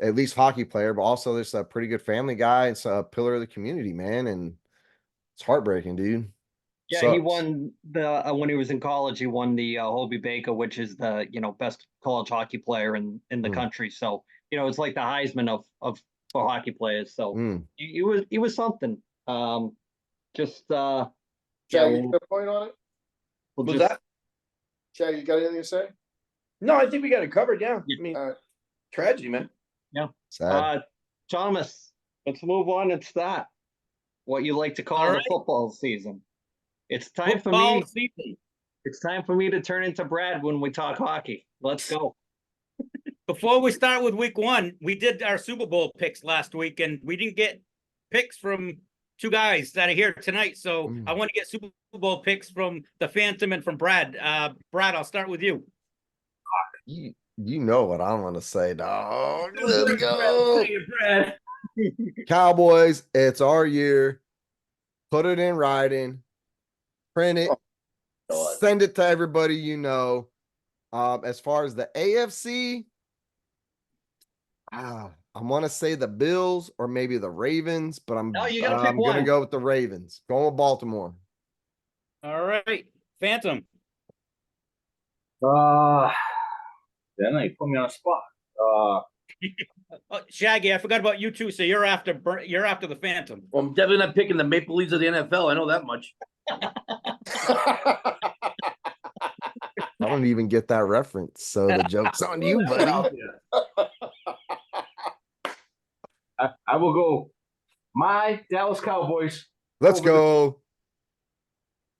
at least hockey player, but also there's a pretty good family guy. It's a pillar of the community, man. And it's heartbreaking, dude.
Yeah,
Sucks.
he won when he was in college. He won the Hobey Baker, which is the best college hockey player in the country. So it's like the Heisman of for hockey players. So he was something.
Chad, you got a point on it?
Was that?
Chad, you got anything to say?
No, I think we got it covered. Yeah,
Yeah.
I mean, tragedy, man.
Yeah.
Sad.
Thomas, let's move on and start what you like to call
All
the
right.
football season. It's time for
Football
me.
season.
It's time for me to turn into Brad when we talk hockey. Let's go.
Before we start with week 1, we did our Super Bowl picks last week, and we didn't get picks from two guys that are here tonight. So I
Mm.
want to get Super Bowl picks from the Phantom and from Brad. Brad, I'll start with you.
You know what I'm gonna say, dog. Let's go.
Say it, Brad.
Cowboys, it's our year. Put it in writing, print it,
God.
send it to everybody you know. As far as the AFC, I want to say the Bills or maybe the Ravens, but
No, you gotta pick
I'm gonna
one.
go with the Ravens. Going with Baltimore.
All right, Phantom.
Then they put me on a spot.
Oh, Shaggy, I forgot about you too. So you're after the Phantom.
Well, I'm definitely not picking the Maple Leafs of the NFL. I know that much.
I don't even get that reference, so the joke's on you, buddy.
I will go my Dallas Cowboys.
Let's go.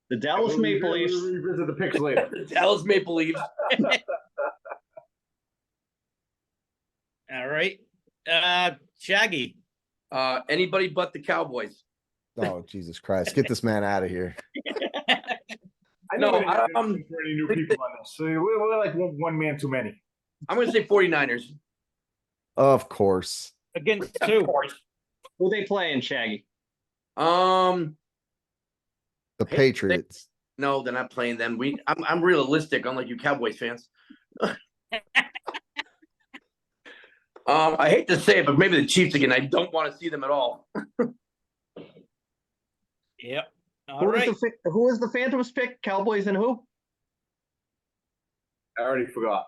The Dallas Maple Leafs.
We'll revisit the picks later.
The Dallas Maple Leafs.
All right, Shaggy.
Anybody but the Cowboys.
Oh, Jesus Christ. Get this man out of here.
I know
No,
we didn't get for any new people on this. So we're like one man too many.
I'm going to say 49ers.
Of course.
Against
Of
two.
course.
Who they playing, Shaggy?
The Patriots.
No, they're not playing them. I'm realistic, unlike you Cowboys fans. I hate to say it, but maybe the Chiefs again. I don't want to see them at all.
Yep. All
Who
right.
was the Phantoms pick? Cowboys and who?
I already forgot.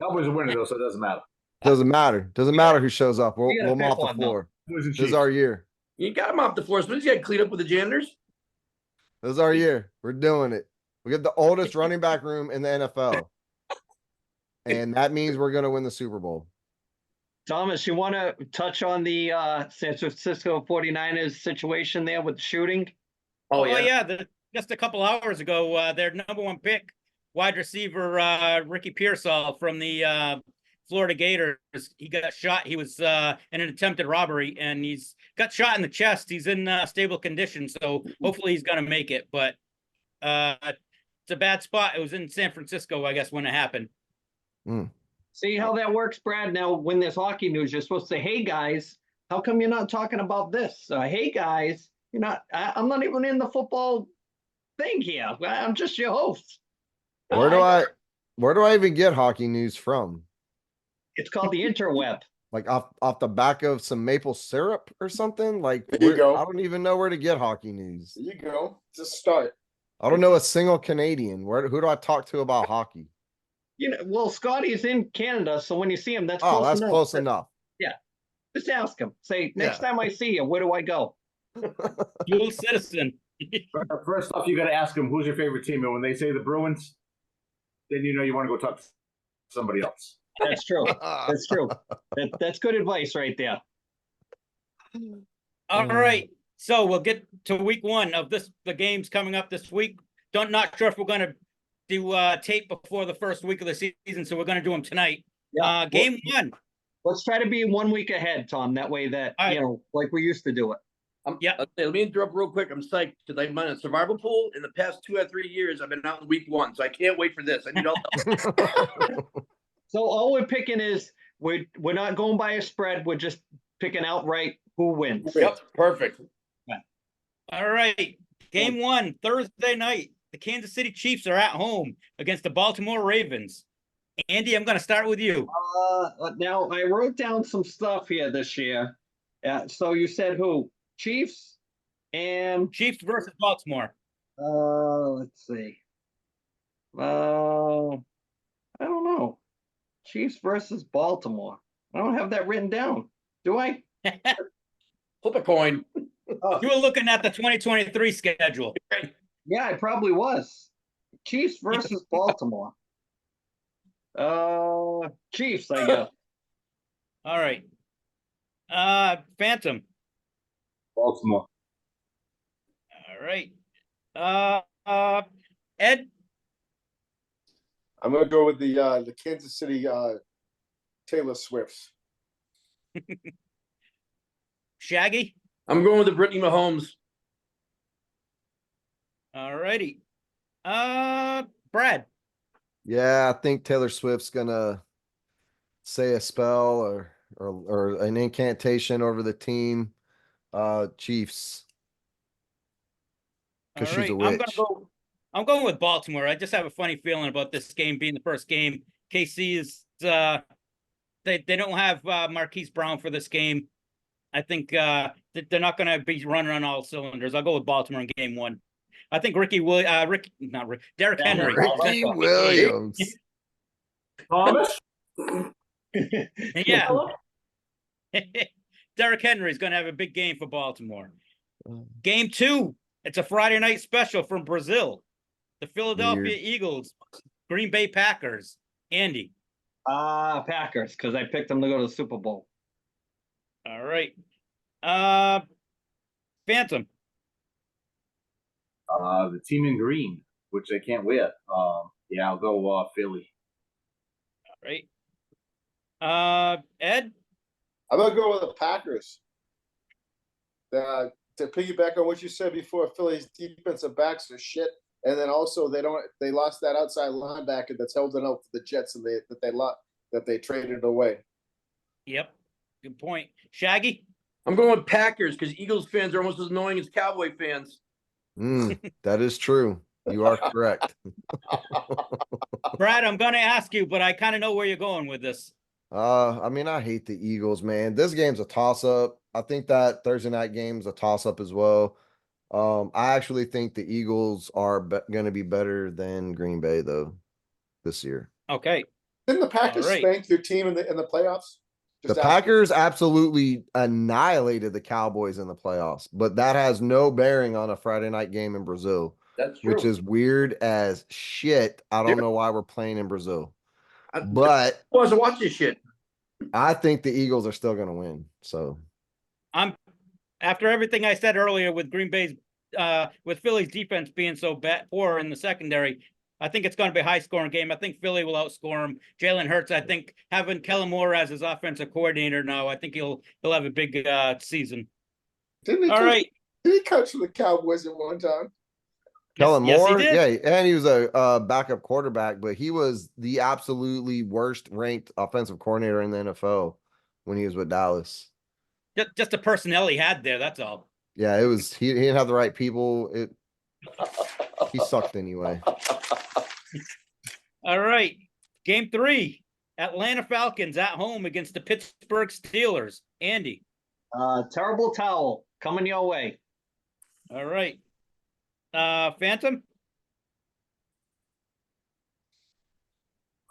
Cowboys are winning though, so it doesn't matter.
Doesn't matter. Doesn't matter who shows up. We'll
you gotta
mop
pick
the
one, though.
floor.
Cowboys and
This is
Chiefs.
our year.
You got them off the floor. So he's got to clean up with the janitors.
This is our year. We're doing it. We got the oldest running back room in the NFL. And that means we're going to win the Super Bowl.
Thomas, you want to touch on the San Francisco 49ers situation there with the shooting?
Oh, yeah.
Just a couple hours ago, their number one pick, wide receiver Ricky Pearsall from the Florida Gators. He got shot. He was in an attempted robbery, and he's got shot in the chest. He's in stable condition, so hopefully he's going to make it. But it's a bad spot. It was in San Francisco, I guess, when it happened.
See how that works, Brad? Now, when there's hockey news, you're supposed to say, hey, guys, how come you're not talking about this? Hey, guys, you're not. I'm not even in the football thing here. I'm just your host.
Where do I even get hockey news from?
It's called the interweb.
Like off the back of some maple syrup or something? Like
There you go.
I don't even know where to get hockey news.
There you go. Just start.
I don't know a single Canadian. Who do I talk to about hockey?
Well, Scotty's in Canada, so when you see him, that's
Oh,
close
that's
enough.
close enough.
Just ask him. Say, next time I see you, where do I go?
Dual citizen.
First off, you got to ask them who's your favorite team, and when they say the Bruins, then you know you want to go talk to somebody else.
That's true. That's true. That's good advice right there.
All right. So we'll get to week one of the games coming up this week. Not sure if we're going to do tape before the first week of the season, so we're going to do them tonight.
Yeah.
Game one.
Let's try to be 1 week ahead, Tom. That way that,
All right.
like we used to do it.
Yeah. Let me interrupt real quick. I'm psyched because I've been in a survival pool in the past 2 or 3 years. I've been out in week one, so I can't wait for this. I need all
So all we're picking is we're not going by a spread. We're just picking outright who wins.
Yep, perfect.
All right. Game one, Thursday night. The Kansas City Chiefs are at home against the Baltimore Ravens. Andy, I'm going to start with you.
Now I wrote down some stuff here this year. So you said who? Chiefs and
Chiefs versus Baltimore.
let's see. I don't know. Chiefs versus Baltimore. I don't have that written down. Do I?
Flip a coin.
You were looking at the 2023 schedule.
Yeah, I probably was. Chiefs versus Baltimore. Chiefs, I guess.
All right. Phantom.
Baltimore.
All right. Ed.
I'm gonna go with the Kansas City Taylor Swifts.
Shaggy.
I'm going with the Brittany Mahomes.
All righty. Brad.
Yeah, I think Taylor Swift's gonna say a spell or an incantation over the team. Chiefs.
All
Because she's a
right.
witch.
I'm going with Baltimore. I just have a funny feeling about this game being the first game. KC is they don't have Marquise Brown for this game. I think they're not going to be running on all cylinders. I'll go with Baltimore in game 1. I think Derrick Henry.
Ricky Williams.
Thomas.
Yeah. Derrick Henry is going to have a big game for Baltimore. Game 2. It's a Friday night special from Brazil. The Philadelphia
Weird.
Eagles, Green Bay Packers. Andy.
Packers, because I picked them to go to the Super Bowl.
All right. Phantom.
The team in green, which they can't wear. Yeah, I'll go Philly.
All right. Ed.
I'm gonna go with the Packers. To piggyback on what you said before, Philly's defensive backs are shit, and then also they lost that outside linebacker that's holding out for the Jets, and that they traded away.
Yep. Good point. Shaggy.
I'm going with Packers because Eagles fans are almost as annoying as Cowboy fans.
That is true. You are correct.
Brad, I'm going to ask you, but I kind of know where you're going with this.
I mean, I hate the Eagles, man. This game's a toss-up. I think that Thursday night game's a toss-up as well. I actually think the Eagles are going to be better than Green Bay, though, this year.
Okay.
Didn't the Packers
All right.
spank your team in the playoffs?
The Packers absolutely annihilated the Cowboys in the playoffs, but that has no bearing on a Friday night game in Brazil,
That's true.
which is weird as shit. I don't know why we're playing in Brazil, but
I want to watch this shit.
I think the Eagles are still going to win. So
After everything I said earlier with Green Bay's with Philly's defense being so poor in the secondary, I think it's going to be a high-scoring game. I think Philly will outscore him. Jalen Hurts, I think, having Kellen Moore as his offensive coordinator now, I think he'll have a big season.
Didn't he
All right.
Did he coach for the Cowboys at one time?
Kellen
Yes,
Moore,
he did.
yeah, and he was a backup quarterback, but he was the absolutely worst ranked offensive coordinator in the NFL when he was with Dallas.
Just the personnel he had there, that's all.
Yeah, it was he didn't have the right people. He sucked anyway.
All right. Game 3. Atlanta Falcons at home against the Pittsburgh Steelers. Andy.
Terrible towel coming your way.
All right. Phantom.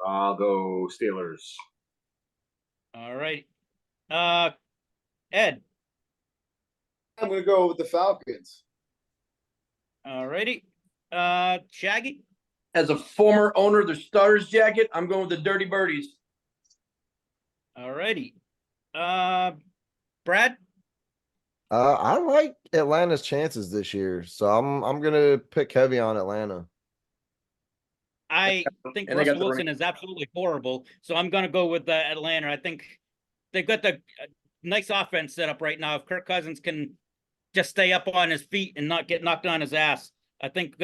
I'll go Steelers.
All right. Ed.
I'm going to go with the Falcons.
All righty. Shaggy.
As a former owner of the starters jacket, I'm going with the Dirty Birdies.
All righty. Brad.
I like Atlanta's chances this year, so I'm gonna pick heavy on Atlanta.
I think
And they got
Russell
the
Wilson is absolutely horrible, so I'm going to go with Atlanta. I think they've got the nice offense set up right now. If Kirk Cousins can just stay up on his feet and not get knocked on his ass, I think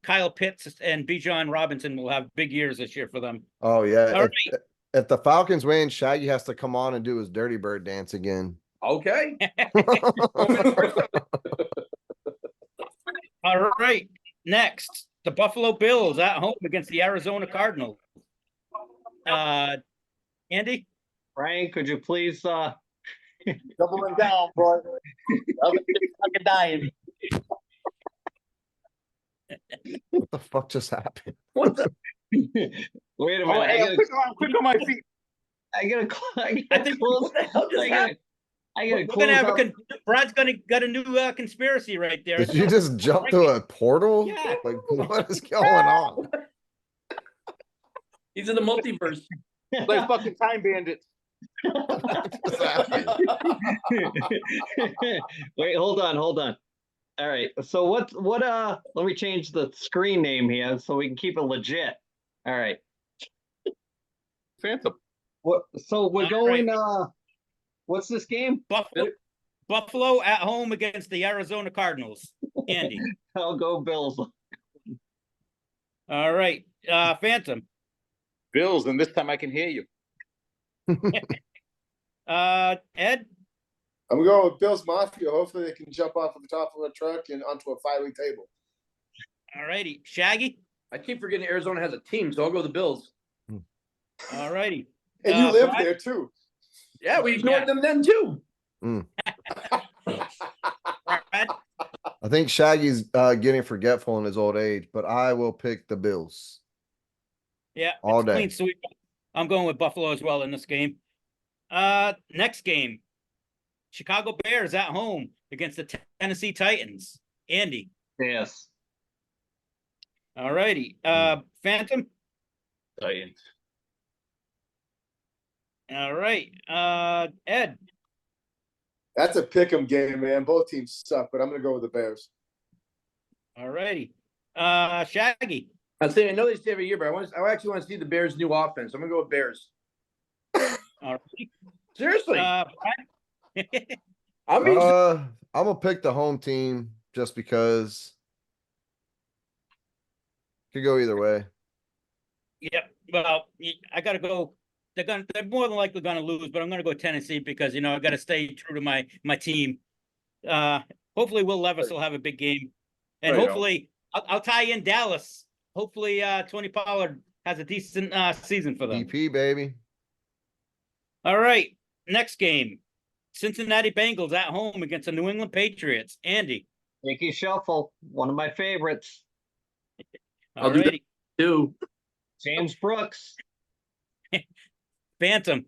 Kyle Pitts and Bijan Robinson will have big years this year for them.
Oh yeah.
All
If the Falcons win, Shaggy has to come on and do his Dirty Bird dance again.
Okay.
All right. Next, the Buffalo Bills at home against the Arizona Cardinals. Andy?
Frank, could you please
Doubling down, boy. I'm fucking dying.
What the fuck just happened?
What the?
wait a minute?
Oh, hey, I'm quick on my feet.
I gotta
I think
close.
What the hell just happened?
we're gonna have Brad's got a new conspiracy right there.
Did you just jump to a portal?
Yeah.
Like what is going on?
He's in the multiverse.
Like fucking time bandits.
What just happened?
Wait, hold on. All right. So what let me change the screen name here so we can keep it legit. All right.
Phantom.
So we're
All
going what's this game?
Buffalo Buffalo at home against the Arizona Cardinals. Andy.
I'll go Bills.
All right. Phantom.
Bills, and this time I can hear you.
Ed.
I'm going with Bills Mafia. Hopefully they can jump off of the top of a truck and onto a filing table.
All righty. Shaggy.
I keep forgetting Arizona has a team, so I'll go the Bills.
All righty.
And you live
Brad?
there too.
Yeah, we ignored them then too.
Brad.
I think Shaggy's getting forgetful in his old age, but I will pick the Bills.
Yeah.
All
it's a clean
day.
sweep. I'm going with Buffalo as well in this game. Next game. Chicago Bears at home against the Tennessee Titans. Andy.
Yes.
All righty. Phantom.
Titans.
All right. Ed.
That's a pick'em game, man. Both teams suck, but I'm gonna go with the Bears.
All righty. Shaggy.
I'm saying I know they say every year, but I actually want to see the Bears' new offense. I'm gonna go with Bears.
All right.
Seriously,
Brad?
I'm being
I'm gonna pick the home team just because. Could go either way.
Yep. Well, I got to go. They're more than likely going to lose, but I'm going to go Tennessee because, I got to stay true to my team. Hopefully Will Levis will have a big game, and
Right on.
hopefully I'll tie in Dallas. Hopefully, Tony Pollard has a decent season for them.
EP baby.
All right. Next game. Cincinnati Bengals at home against the New England Patriots. Andy.
Yankee Shuffle, one of my favorites.
I'll do that.
Alrighty.
too.
James Brooks.
Phantom.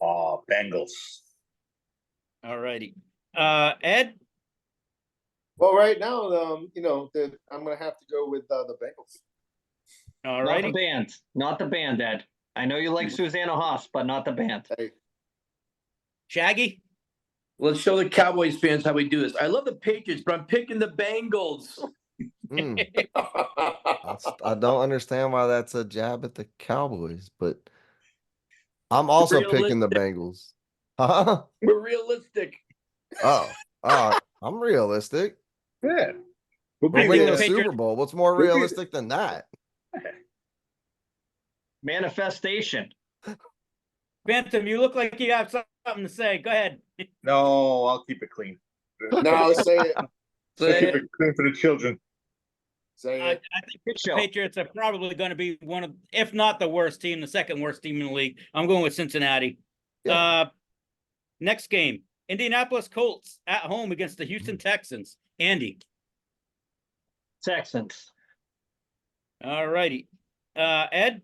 Oh, Bengals.
Alrighty. Ed.
Well, right now, I'm gonna have to go with the Bengals.
Not the
Alrighty.
band. Not the band, Ed. I know you like Susanna Haas, but not the band.
Hey,
Shaggy.
Let's show the Cowboys fans how we do this. I love the Patriots, but I'm picking the Bengals.
Mm, I don't understand why that's a jab at the Cowboys, but I'm also picking the Bengals. Huh?
We're realistic.
Oh, I'm realistic.
Yeah.
We're
think
winning
the
the
Patriots-
Super Bowl. What's more realistic than that?
Manifestation.
Phantom, you look like you have something to say. Go ahead.
No, I'll keep it clean.
no, say it.
I'll
Say
keep
it.
it clean for the children.
Say
I
it.
think
Good
the
show.
Patriots are probably going to be one of, if not the worst team, the second worst team in the league. I'm going with Cincinnati.
Yeah.
Next game, Indianapolis Colts at home against the Houston Texans. Andy.
Texans.
All righty. Ed.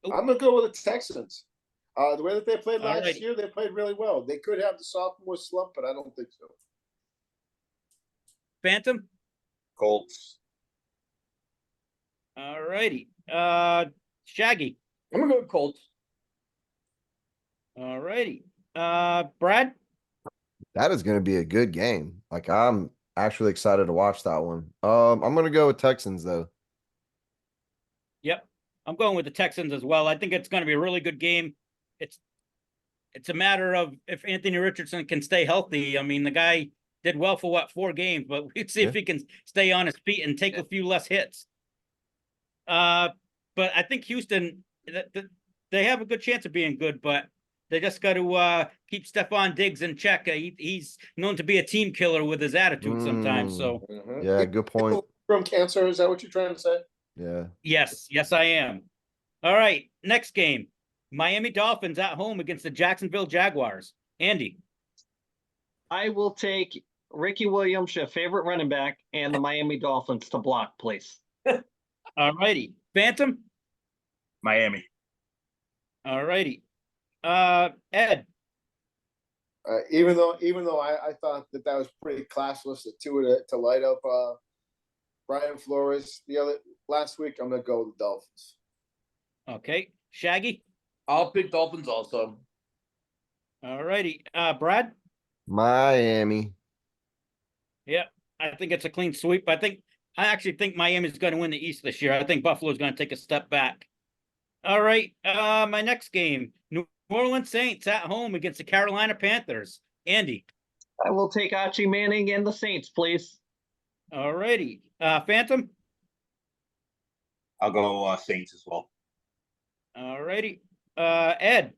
I'm gonna go with the Texans. The way that they played last
Alrighty.
year, they played really well. They could have the sophomore slump, but I don't think so.
Phantom.
Colts.
All righty. Shaggy.
I'm gonna go with Colts.
All righty. Brad.
That is going to be a good game. Like I'm actually excited to watch that one. I'm going to go with Texans though.
Yep. I'm going with the Texans as well. I think it's going to be a really good game. It's a matter of if Anthony Richardson can stay healthy. I mean, the guy did well for 4 games, but we'd see if he can stay on his feet and take a few less hits. But I think Houston, they have a good chance of being good, but they just got to keep Stephon Diggs in check. He's known to be a team killer with his attitude sometimes. So
Yeah, good point.
From cancer, is that what you're trying to say?
Yeah.
yes, I am. All right, next game. Miami Dolphins at home against the Jacksonville Jaguars. Andy.
I will take Ricky Williams, your favorite running back, and the Miami Dolphins to block, please.
All righty. Phantom.
Miami.
All righty. Ed.
Even though I thought that was pretty classless to light up Brian Flores last week, I'm gonna go with the Dolphins.
Okay. Shaggy.
I'll pick Dolphins also.
All righty. Brad.
Miami.
Yeah, I think it's a clean sweep. I actually think Miami's going to win the East this year. I think Buffalo's going to take a step back. All right. My next game, New Orleans Saints at home against the Carolina Panthers. Andy.
I will take Archie Manning and the Saints, please.
All righty. Phantom?
I'll go Saints as well.
All righty. Ed?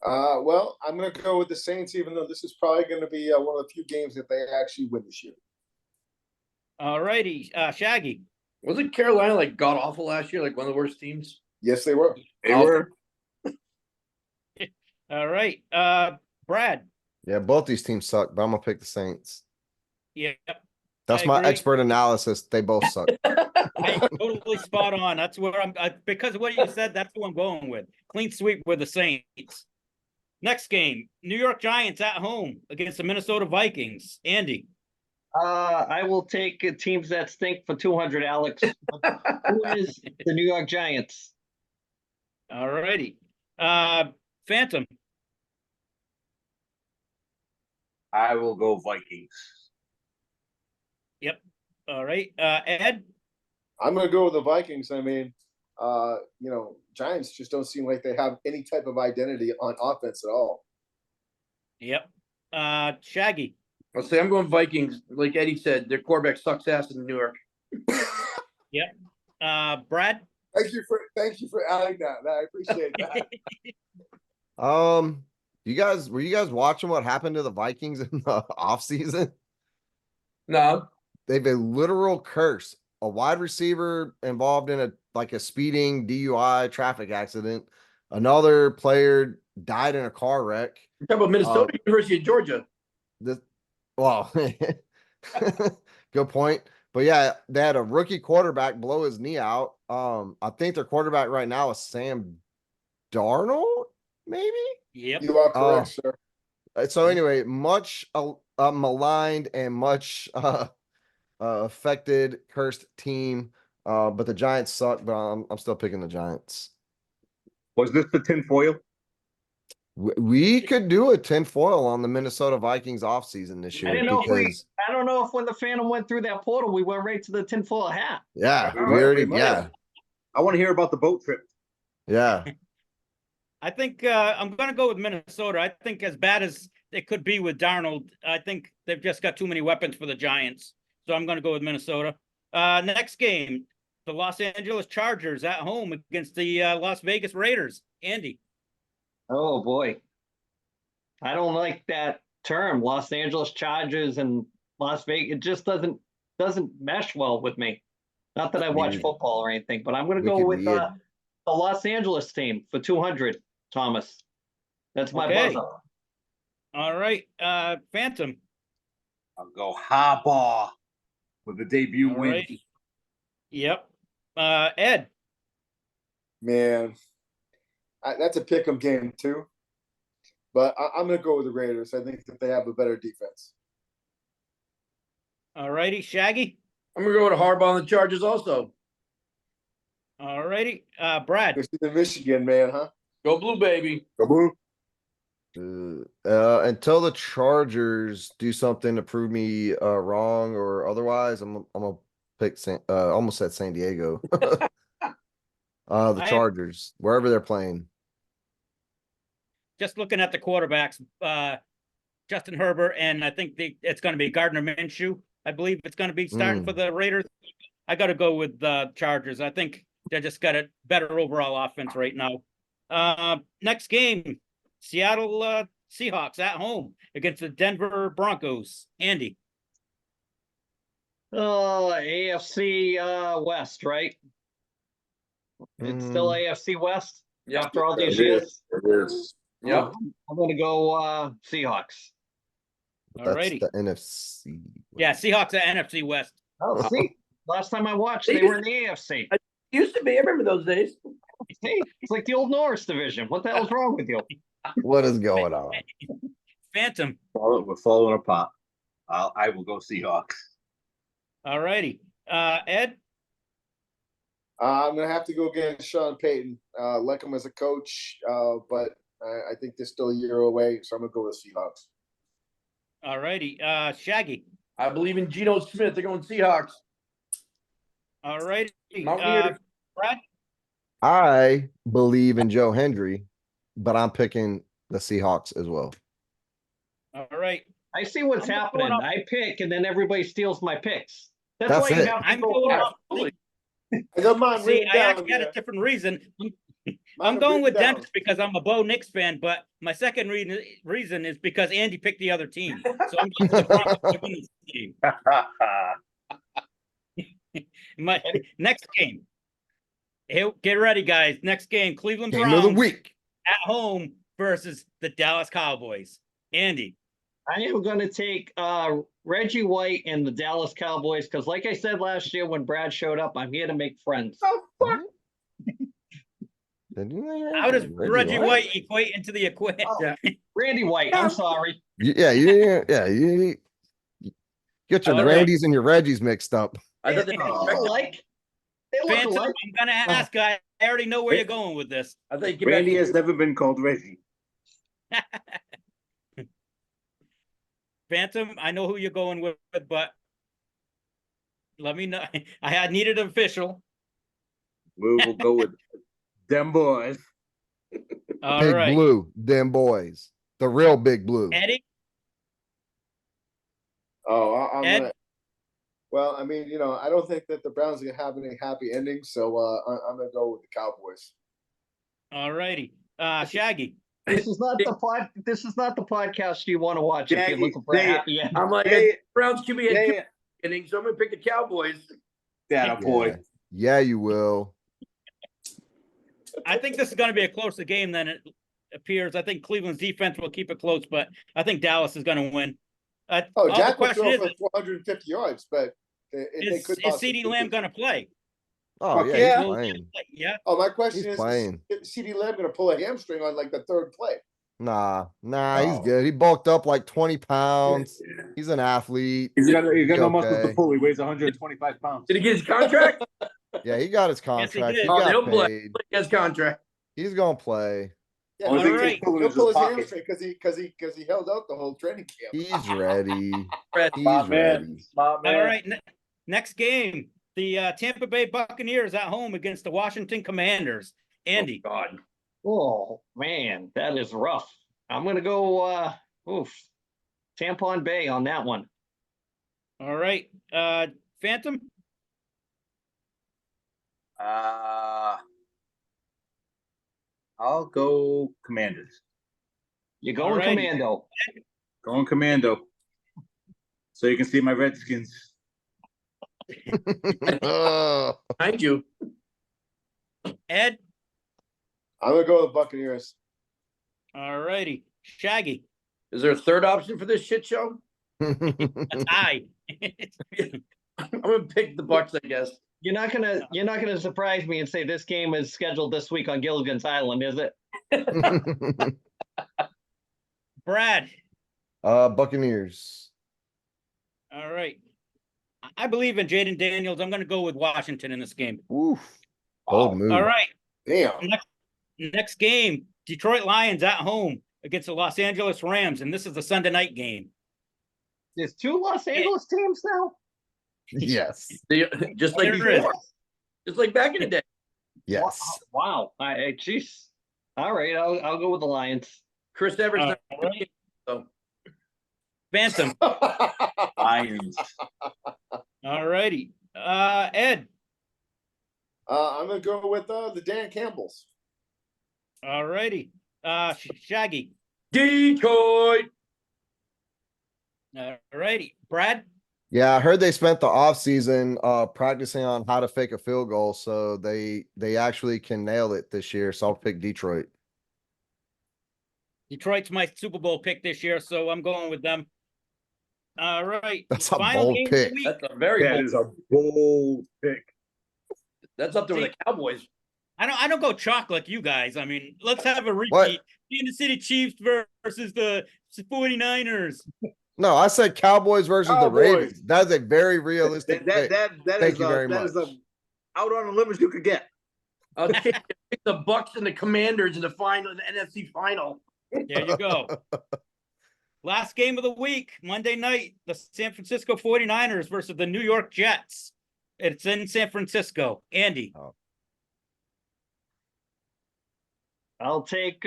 Well, I'm going to go with the Saints, even though this is probably going to be one of the few games that they actually win this year.
All righty. Shaggy?
Wasn't Carolina like god awful last year, like one of the worst teams?
Yes, they were.
They were.
All right. Brad?
Yeah, both these teams suck, but I'm gonna pick the Saints.
Yep.
That's
I
my
agree.
expert analysis. They both suck.
Hey, totally spot on. That's where because of what you said, that's who I'm going with. Clean sweep with the Saints. Next game, New York Giants at home against the Minnesota Vikings. Andy?
I will take teams that stink for 200, Alex. Who is the New York Giants?
All righty. Phantom?
I will go Vikings.
All right. Ed?
I'm going to go with the Vikings. I mean, Giants just don't seem like they have any type of identity on offense at all.
Yep. Shaggy?
I'll say I'm going Vikings. Like Eddie said, their quarterback sucks ass in New York.
Brad?
Thank you for adding that. I appreciate that.
Were you guys watching what happened to the Vikings in the offseason?
No.
They've a literal curse. A wide receiver involved in a speeding DUI traffic accident. Another player died in a car wreck.
You're talking about Minnesota, University of Georgia.
Well, good point. But yeah, they had a rookie quarterback blow his knee out. I think their quarterback right now is Sam Darnold, maybe.
Yep.
You are correct, sir.
So anyway, much maligned and much affected, cursed team. But the Giants suck. But I'm still picking the Giants.
Was this the tinfoil?
We could do a tinfoil on the Minnesota Vikings offseason this year.
I didn't know
because,
I don't know if when the Phantom went through that portal, we went right to the tinfoil hat.
yeah,
We
we
might,
already,
we might.
yeah,
I want to hear about the boat trip.
yeah.
I think I'm going to go with Minnesota. I think as bad as it could be with Darnold, I think they've just got too many weapons for the Giants. So I'm going to go with Minnesota. Next game, the Los Angeles Chargers at home against the Las Vegas Raiders. Andy?
Oh boy. I don't like that term, Los Angeles Chargers and Las Vegas. It just doesn't mesh well with me. Not that I watch
Weird.
football or anything, but I'm going to go
Wicked
with
weird.
the Los Angeles team for 200, Thomas. That's my
Okay.
buzzer.
All right. Phantom?
I'll go Harbaugh with the debut
All
win.
right. Yep. Ed?
Man, that's a pick 'em game too. But I'm going to go with the Raiders. I think that they have a better defense.
All righty. Shaggy?
I'm gonna go with Harbaugh on the Chargers also.
All righty. Brad?
This is in Michigan, man, huh?
Go blue, baby.
Kaboom.
Until the Chargers do something to prove me wrong or otherwise, I'm gonna pick almost said San Diego. The Chargers, wherever they're playing.
Just looking at the quarterbacks, Justin Herbert, and I think it's going to be Gardner Minshew. I believe it's going to be starting for the Raiders. I got to go with the Chargers. I think they just got a better overall offense right now. Next game, Seattle Seahawks at home against the Denver Broncos. Andy?
Oh, AFC West, right? It's still AFC West
Yeah.
after all these
It
years.
It is.
Yep.
I'm going to go Seahawks.
All
That's
righty.
the NFC.
Yeah, Seahawks at NFC West.
Oh, see, last time I watched, they were in the AFC.
Used to be. I remember those days.
Hey, it's like the old Norris division. What the hell's wrong with you?
What is going on?
Phantom.
We're falling apart. I will go Seahawks.
All righty. Ed?
I'm going to have to go against Sean Payton. Like him as a coach, but I think they're still a year away, so I'm going to go with Seahawks.
All righty. Shaggy?
I believe in Geno Smith. They're going Seahawks.
All righty.
Mountaineers.
Brad?
I believe in Joe Hendry, but I'm picking the Seahawks as well.
All right.
I see what's
I'm
happening.
going off-
I pick and then everybody steals my picks. That's
That's
why you
it.
have to
I'm
go
going
first.
off.
Absolutely.
I got mine
See,
written
I
down
actually had
here.
a different reason.
Mine
I'm
are
going with
written down.
Dennis because I'm a Bo Nix fan, but my second reason is because Andy picked the other team. So I'm going to the Broncos to win this game. My next game. Hey, get ready, guys. Next game, Cleveland
Game of the
Browns
week.
at home versus the Dallas Cowboys. Andy,
I am going to take Reggie White and the Dallas Cowboys because, like I said last year when Brad showed up, I'm here to make friends.
how does Reggie White equate into the equation?
Yeah.
Randy White, I'm sorry.
Yeah, you get your
All right.
Randys and your Reggies mixed up.
I thought
They
they,
look alike. They look
Phantom,
alike.
I'm gonna ask. I already know where you're going with this.
I thought you came
Randy
back
has never been called Reggie.
Phantom, I know who you're going with, but let me know. I had needed an official.
We will go with them boys.
All
Big
right,
Blue, them boys. The real Big Blue.
Eddie.
Oh, I'm
Ed?
gonna. Well, I mean, I don't think that the Browns are gonna have any happy endings, so I'm gonna go with the Cowboys.
All righty, Shaggy.
This is not the podcast you want to watch if you're
Jackie,
looking for a
say it.
happy ending.
I'm like,
Hey.
Browns QB had
Yeah,
two
yeah.
innings, so I'm gonna pick the Cowboys.
That boy.
Yeah, you will.
I think this is going to be a closer game than it appears. I think Cleveland's defense will keep it close, but I think Dallas is going to win.
Oh,
all the
Jack will
question
throw
is,
for 450 yards, but they
is
could.
CeeDee Lamb going to play?
Oh,
Fuck
yeah,
yeah.
he's playing.
Yeah.
Oh, my question
He's
is
playing.
CeeDee Lamb going to pull a hamstring on like the third play?
Nah, he's
Oh.
good. He bulked up like 20 pounds. He's an athlete.
He's got
Be
no muscles to
okay.
pull. He weighs 125 pounds.
Did he get his contract?
Yeah, he got his
Yes, he
contract.
did.
He
Oh,
got
they'll play.
paid.
His contract.
He's gonna play.
Yeah,
Only
All
thing
right.
he's pulling
he'll
is
pull
his
his
pocket.
hamstring because he held out the whole training camp.
He's ready.
Brad,
He's
My man.
ready.
My man.
All right. Next game, the Tampa Bay Buccaneers at home against the Washington Commanders. Andy.
Oh, God.
Oh man, that is rough. I'm gonna go Tampon Bay on that one.
All right. Phantom.
I'll go Commanders.
You're going
Alrighty.
commando.
Going Commando. So you can see my Redskins.
Thank you.
Ed.
I'm going to go with the Buccaneers.
All righty. Shaggy.
Is there a third option for this shit show?
A tie.
I'm gonna pick the Bucks, I guess.
You're not gonna surprise me and say this game is scheduled this week on Gilligan's Island, is it?
Brad.
Buccaneers.
All right. I believe in Jaden Daniels. I'm going to go with Washington in this game.
Oof. Bold move.
All right.
Damn.
Next game, Detroit Lions at home against the Los Angeles Rams, and this is the Sunday night game.
There's two Los Angeles teams now.
Yes.
Just like
There is.
before. Just like back in the day.
Yes.
Wow. Jeez. All right. I'll go with the Lions.
Chris Evers.
All right.
So
Phantom.
Lions.
All righty. Ed.
I'm going to go with the Dan Campbells.
All righty. Shaggy.
Detroit.
All righty. Brad.
Yeah, I heard they spent the offseason practicing on how to fake a field goal, so they actually can nail it this year. So I'll pick Detroit.
Detroit's my Super Bowl pick this year, so I'm going with them. All right.
That's a
Final
bold
game of
pick.
the week.
That's a very
That
bold.
is a bold pick.
That's up there with the Cowboys.
I don't go chalk like you guys. I mean, let's have a repeat.
What?
Kansas City Chiefs versus the 49ers.
No, I said Cowboys versus the
Cowboys.
Ravens. That's a very realistic pick.
That
Thank
is
you very
that is
much.
out on the limits you could get.
I'll pick the Bucks and the Commanders in the final, the NFC final.
There you go. Last game of the week, Monday night, the San Francisco 49ers versus the New York Jets. It's in San Francisco. Andy.
I'll take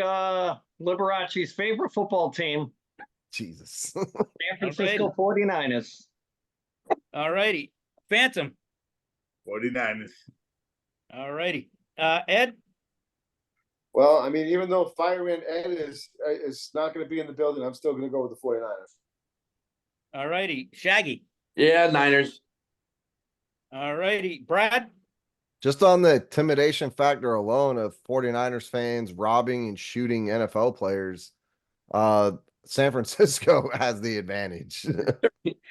Liberace's favorite football team,
Jesus.
San Francisco 49ers.
All righty. Phantom.
49ers.
All righty. Ed?
Well, I mean, even though Fireman Ed is not going to be in the building, I'm still going to go with the 49ers.
All righty. Shaggy.
Yeah, Niners.
All righty. Brad?
Just on the intimidation factor alone of 49ers fans robbing and shooting NFL players, San Francisco has the advantage.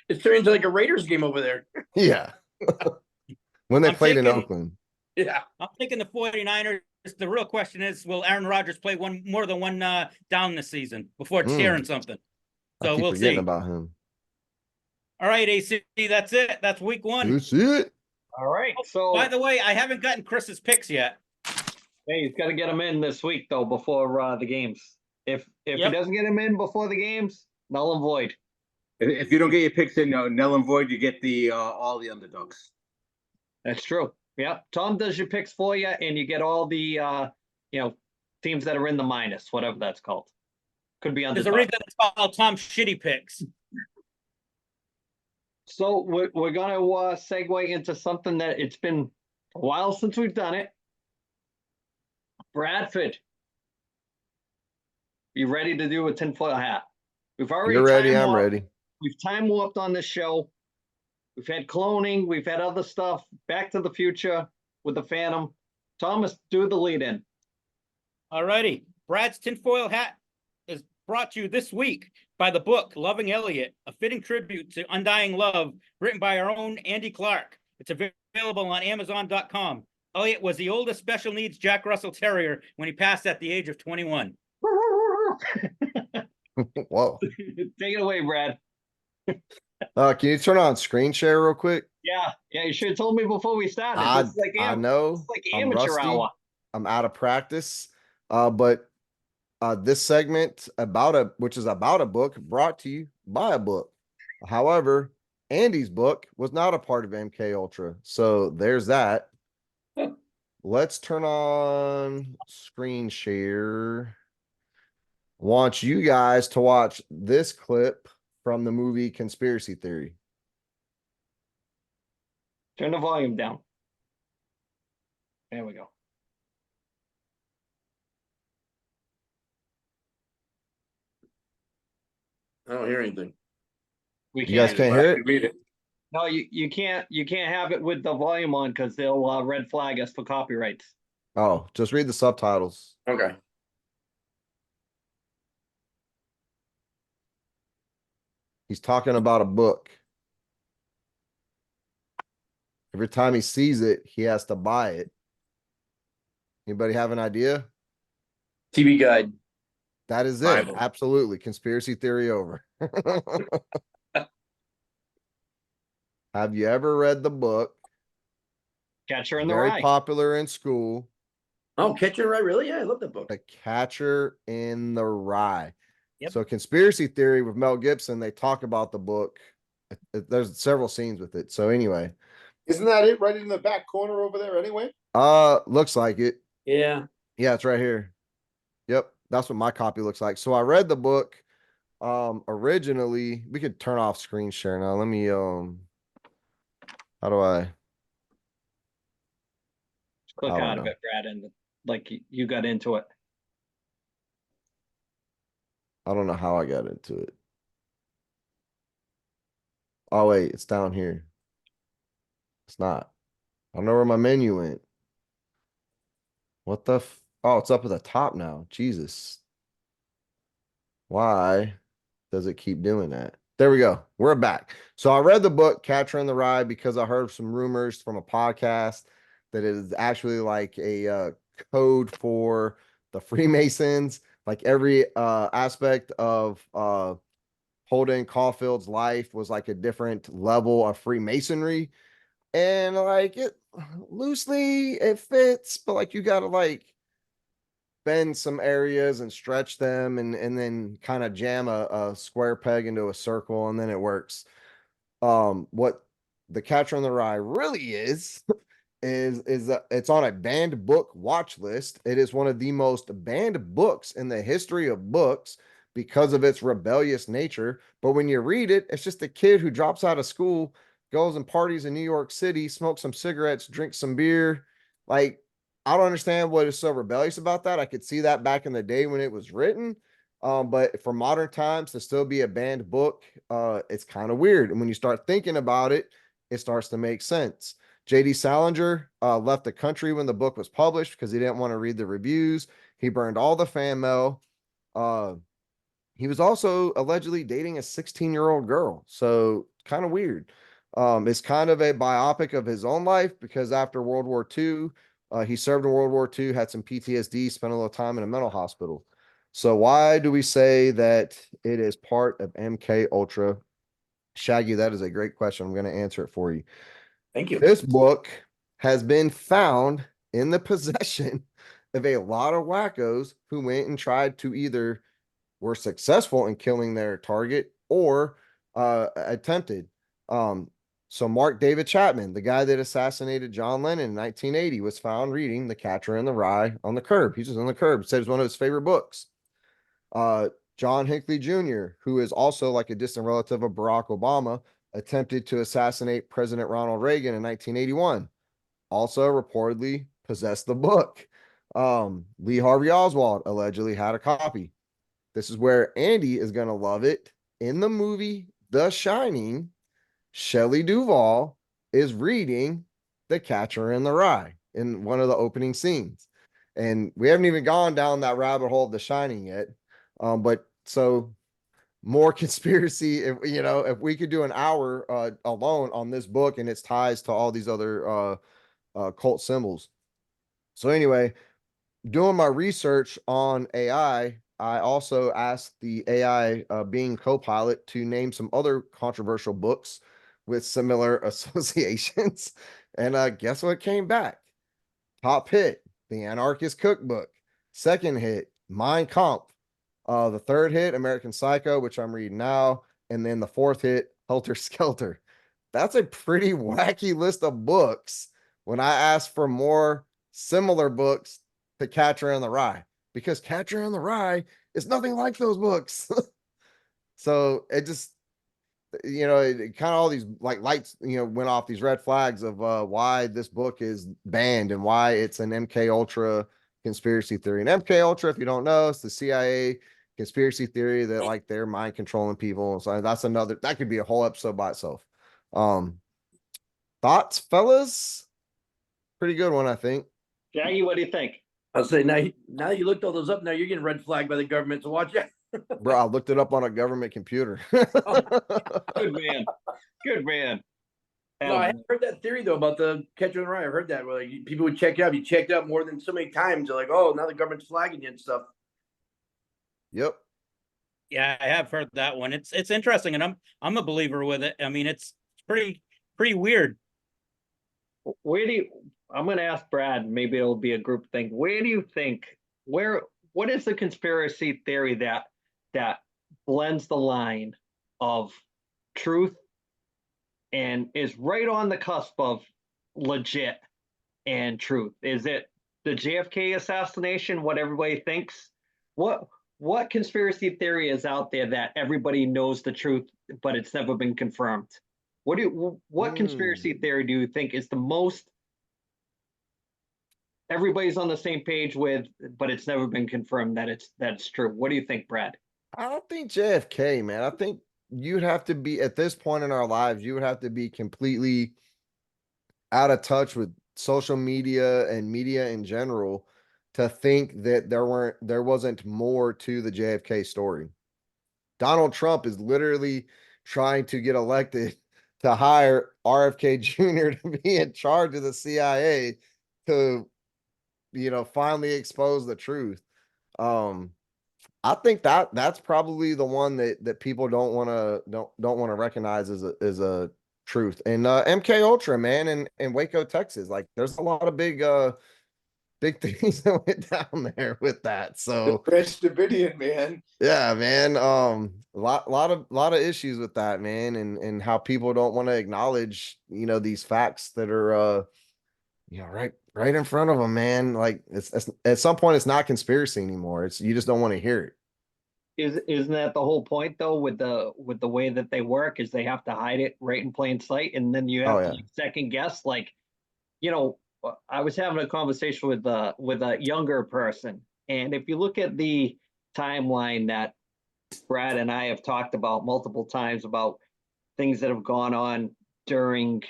It's turning into like a Raiders game over there.
Yeah. When they
I'm
played in
thinking-
Oakland.
Yeah.
I'm thinking the 49ers. The real question is, will Aaron Rodgers play more than one down this season before tearing something?
I
So
keep
we'll
forgetting
see.
about him.
All right, AC, that's it. That's week one.
You see it?
All right. So
By the way, I haven't gotten Chris's picks yet.
hey, he's got to get them in this week though before the games. If
Yep.
he doesn't get them in before the games, null and void.
If you don't get your picks in, null and void, you get the all the underdogs.
That's true. Yeah, Tom does your picks for you, and you get all the teams that are in the minus, whatever that's called. Could be under.
There's a reason it's called Tom Shitty Picks.
So we're gonna segue into something that it's been a while since we've done it. Bradford, you ready to do a tinfoil hat? We've already.
You're ready.
time
I'm
warped-
ready.
We've time warped on this show. We've had cloning. We've had other stuff. Back to the Future with the Phantom. Thomas, do the lead in.
All righty. Brad's tinfoil hat is brought to you this week by the book Loving Elliot, a fitting tribute to undying love, written by our own Andy Clark. It's available on Amazon.com. Elliot was the oldest special needs Jack Russell Terrier when he passed at the age of 21.
Whoa.
Take it away, Brad.
Can you turn on screen share real quick?
Yeah, you should have told me before we started.
I
This is like
know.
It's like
I'm
amateur
rusty.
hour.
I'm out of practice. But this segment which is about a book brought to you by a book. However, Andy's book was not a part of MK Ultra. So there's that. Let's turn on screen share. Want you guys to watch this clip from the movie Conspiracy Theory.
Turn the volume down. There we go.
I don't hear anything.
We
You guys can't hear it?
Read it.
No, you can't have it with the volume on because they'll red flag us for copyrights.
Oh, just read the subtitles.
Okay.
He's talking about a book. Every time he sees it, he has to buy it. Anybody have an idea?
TV Guide.
That is it.
Bible.
Absolutely. Conspiracy theory over. Have you ever read the book?
Catcher in the
Very
Rye.
popular in school.
Oh, Catcher Right? Really? Yeah, I love that book.
The Catcher in the Rye.
Yep.
So conspiracy theory with Mel Gibson, they talk about the book. There's several scenes with it. So anyway,
Isn't that it right in the back corner over there anyway?
looks like it.
Yeah.
Yeah, it's right here. Yep, that's what my copy looks like. So I read the book originally. We could turn off screen share now. Let me how do I
Click
I don't
out of
know.
it, Brad, and like you got into it.
I don't know how I got into it. Oh wait, it's down here. It's not. I don't know where my menu went. What the oh, it's up at the top now. Jesus. Why does it keep doing that? There we go. We're back. So I read the book Catcher in the Rye because I heard some rumors from a podcast that it is actually like a code for the Freemasons. Like every aspect of Holden Caulfield's life was like a different level of Freemasonry. And like it loosely it fits, but like you gotta like bend some areas and stretch them and then kind of jam a square peg into a circle and then it works. What the Catcher in the Rye really is it's on a banned book watch list. It is one of the most banned books in the history of books because of its rebellious nature. But when you read it, it's just a kid who drops out of school, goes and parties in New York City, smokes some cigarettes, drinks some beer. Like, I don't understand what is so rebellious about that. I could see that back in the day when it was written. But for modern times to still be a banned book, it's kind of weird. And when you start thinking about it, it starts to make sense. J.D. Salinger left the country when the book was published because he didn't want to read the reviews. He burned all the fan mail. He was also allegedly dating a 16-year-old girl. So kind of weird. It's kind of a biopic of his own life because after World War II, he served in World War II, had some PTSD, spent a little time in a mental hospital. So why do we say that it is part of MK Ultra? Shaggy, that is a great question. I'm going to answer it for you.
Thank you.
This book has been found in the possession of a lot of wackos who went and tried to either were successful in killing their target or attempted. So Mark David Chapman, the guy that assassinated John Lennon in 1980, was found reading The Catcher in the Rye on the curb. He's just on the curb. Said it was one of his favorite books. John Hinckley Jr., who is also like a distant relative of Barack Obama, attempted to assassinate President Ronald Reagan in 1981. Also reportedly possessed the book. Lee Harvey Oswald allegedly had a copy. This is where Andy is going to love it. In the movie The Shining, Shelley Duvall is reading The Catcher in the Rye in one of the opening scenes. And we haven't even gone down that rabbit hole of The Shining yet. But so more conspiracy, if we could do an hour alone on this book and its ties to all these other cult symbols. So anyway, doing my research on AI, I also asked the AI Bing Copilot to name some other controversial books with similar associations. And guess what came back? Top hit, The Anarchist Cookbook. Second hit, Mein Kampf. The third hit, American Psycho, which I'm reading now. And then the fourth hit, Helter Skelter. That's a pretty wacky list of books when I asked for more similar books to Catcher in the Rye, because Catcher in the Rye is nothing like those books. So it just, it kind of all these like lights, went off, these red flags of why this book is banned and why it's an MK Ultra conspiracy theory. And MK Ultra, if you don't know, it's the CIA conspiracy theory that like they're mind controlling people. So that could be a whole episode by itself. Thoughts, fellas? Pretty good one, I think.
Jackie, what do you think?
I'll say now you looked all those up. Now you're getting red flagged by the government. So watch out.
Bro, I looked it up on a government computer.
Good man. Good man.
No, I heard that theory though about the Catcher in the Rye. I heard that where like people would check out. You checked out more than so many times. They're like, oh, now the government's flagging you and stuff.
Yep.
Yeah, I have heard that one. It's interesting, and I'm a believer with it. I mean, it's pretty weird.
I'm going to ask Brad, maybe it'll be a group thing. Where do you think, what is the conspiracy theory that blends the line of truth and is right on the cusp of legit and truth? Is it the JFK assassination, what everybody thinks? What conspiracy theory is out there that everybody knows the truth, but it's never been confirmed? What conspiracy theory do you think is the most everybody's on the same page with, but it's never been confirmed that it's true? What do you think, Brad?
I don't think JFK, man. I think you'd have to be at this point in our lives, you would have to be completely out of touch with social media and media in general to think that there wasn't more to the JFK story. Donald Trump is literally trying to get elected to hire RFK Jr. to be in charge of the CIA to, finally expose the truth. I think that's probably the one that people don't want to recognize as a truth. And MK Ultra, man, in Waco, Texas, like there's a lot of big things that went down there with that. So
Branch Davidian, man.
yeah, man. A lot of issues with that, man, and how people don't want to acknowledge, these facts that are right in front of them, man. Like it's at some point it's not conspiracy anymore. You just don't want to hear it.
Isn't that the whole point though, with the way that they work, is they have to hide it right in plain sight, and then you have
Oh,
to
yeah.
like, second guess, like, you know, I was having a conversation with a younger person, and if you look at the timeline that Brad and I have talked about multiple times about things that have gone on during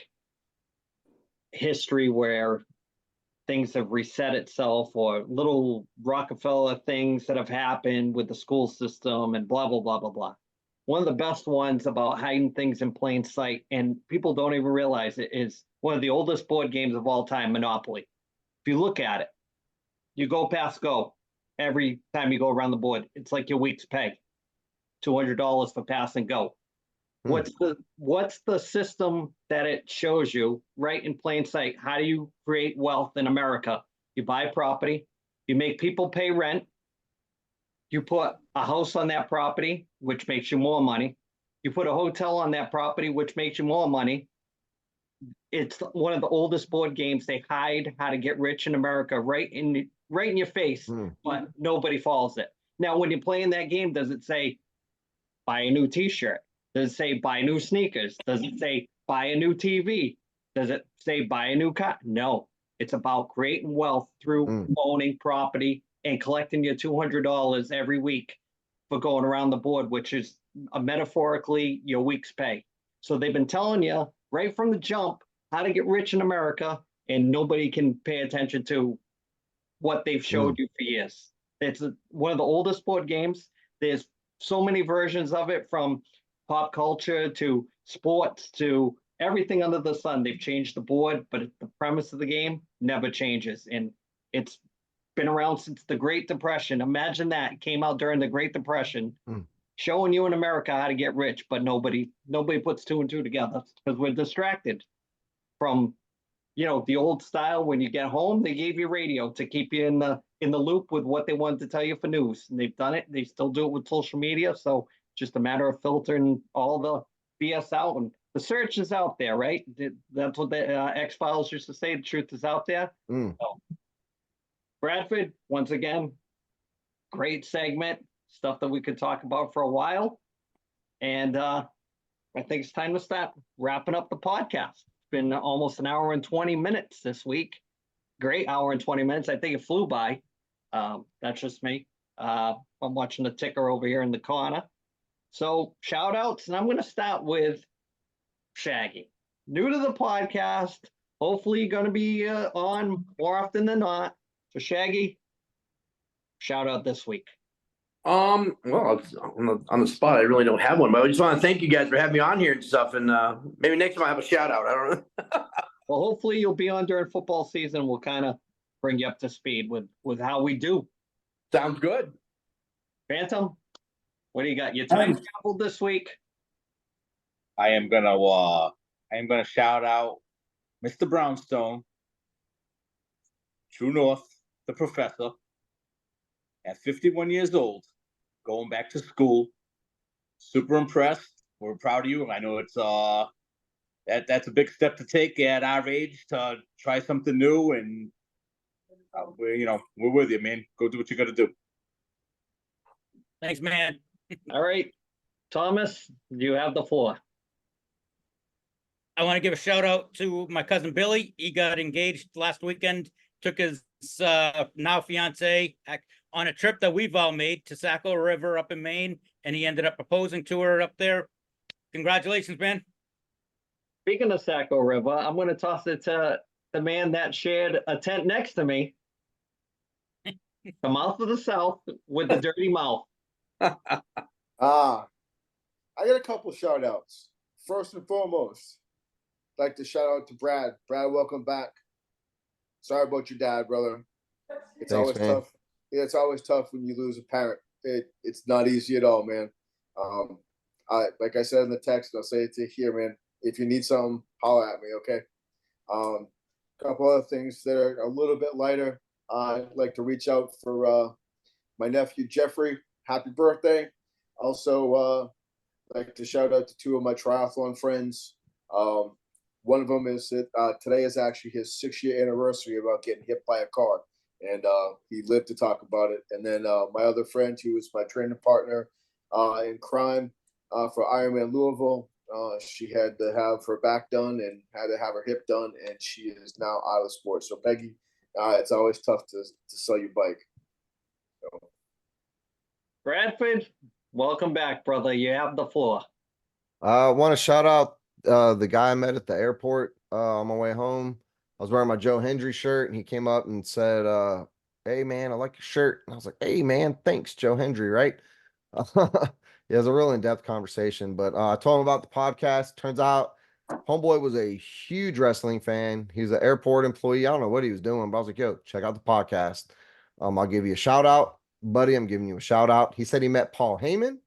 history where things have reset itself, or little Rockefeller things that have happened with the school system and blah, blah, blah, blah, blah. One of the best ones about hiding things in plain sight, and people don't even realize it, is one of the oldest board games of all time, Monopoly. If you look at it, you go past go every time you go around the board. It's like your week's pay, $200 for pass and go.
Hmm.
What's the system that it shows you right in plain sight? How do you create wealth in America? You buy property, you make people pay rent, you put a house on that property, which makes you more money. You put a hotel on that property, which makes you more money. It's one of the oldest board games. They hide how to get rich in America right in your face,
Hmm.
but nobody follows it. Now, when you're playing that game, does it say buy a new T-shirt? Does it say buy new sneakers? Does it say buy a new TV? Does it say buy a new car? No, it's about creating wealth through owning property and collecting your $200 every week for going around the board, which is metaphorically your week's pay. So they've been telling you right from the jump how to get rich in America, and nobody can pay attention to what they've showed you for years. It's one of the oldest board games. There's so many versions of it, from pop culture to sports to everything under the sun. They've changed the board, but the premise of the game never changes. And it's been around since the Great Depression. Imagine that. It came out during the Great Depression, showing you in America how to get rich, but nobody puts two and two together because we're distracted from, the old style. When you get home, they gave you radio to keep you in the loop with what they wanted to tell you for news. And they've done it. They still do it with social media. So just a matter of filtering all the BS out. And the search is out there, right? That's what the X-Files used to say. The truth is out there. So, Bradford, once again, great segment, stuff that we could talk about for a while. And I think it's time to start wrapping up the podcast. It's been almost an hour and 20 minutes this week. Great hour and 20 minutes. I think it flew by. That's just me. I'm watching the ticker over here in the corner. So shout outs, and I'm going to start with Shaggy. New to the podcast. Hopefully going to be on more often than not. So Shaggy, shout out this week.
Well, it's on the spot, I really don't have one, but I just want to thank you guys for having me on here and stuff. And maybe next time I have a shout out. I don't know.
Well, hopefully you'll be on during football season. We'll kind of bring you up to speed with how we do.
Sounds good.
Phantom, what do you got? Your time traveled this week.
I am gonna shout out Mr. Brownstone, True North, the professor, at 51 years old, going back to school. Super impressed. We're proud of you. I know it's that's a big step to take at our age, to try something new, and we're with you, man. Go do what you got to do.
Thanks, man.
All right, Thomas, you have the floor.
I want to give a shout out to my cousin Billy. He got engaged last weekend, took his now fiance on a trip that we've all made to Saco River up in Maine, and he ended up proposing to her up there. Congratulations, man.
Speaking of Saco River, I'm going to toss it to the man that shared a tent next to me. The mouth of the South with the dirty mouth.
I got a couple shout outs. First and foremost, I'd like to shout out to Brad. Brad, welcome back. Sorry about your dad, brother. It's
Thanks,
always
man.
tough. Yeah, it's always tough when you lose a parent. It's not easy at all, man. Like I said in the text, I'll say it to here, man. If you need something, holler at me, okay? Couple other things that are a little bit lighter. I'd like to reach out for my nephew Jeffrey. Happy birthday! Also, like to shout out to two of my triathlon friends. One of them is that today is actually his 6-year anniversary about getting hit by a car. and he lived to talk about it. And then my other friend, who was my training partner in crime for Ironman Louisville, she had to have her back done and had to have her hip done, and she is now out of sports. So Peggy, it's always tough to sell your bike. So.
Bradford, welcome back, brother. You have the floor.
I want to shout out the guy I met at the airport on my way home. I was wearing my Joe Hendry shirt, and he came up and said, "Hey man, I like your shirt." And I was like, "Hey man, thanks, Joe Hendry." Right? It was a real in-depth conversation, but I told him about the podcast. Turns out, homeboy was a huge wrestling fan. He was an airport employee. I don't know what he was doing, but I was like, "Yo, check out the podcast. I'll give you a shout out, buddy. I'm giving you a shout out." He said he met Paul Heyman,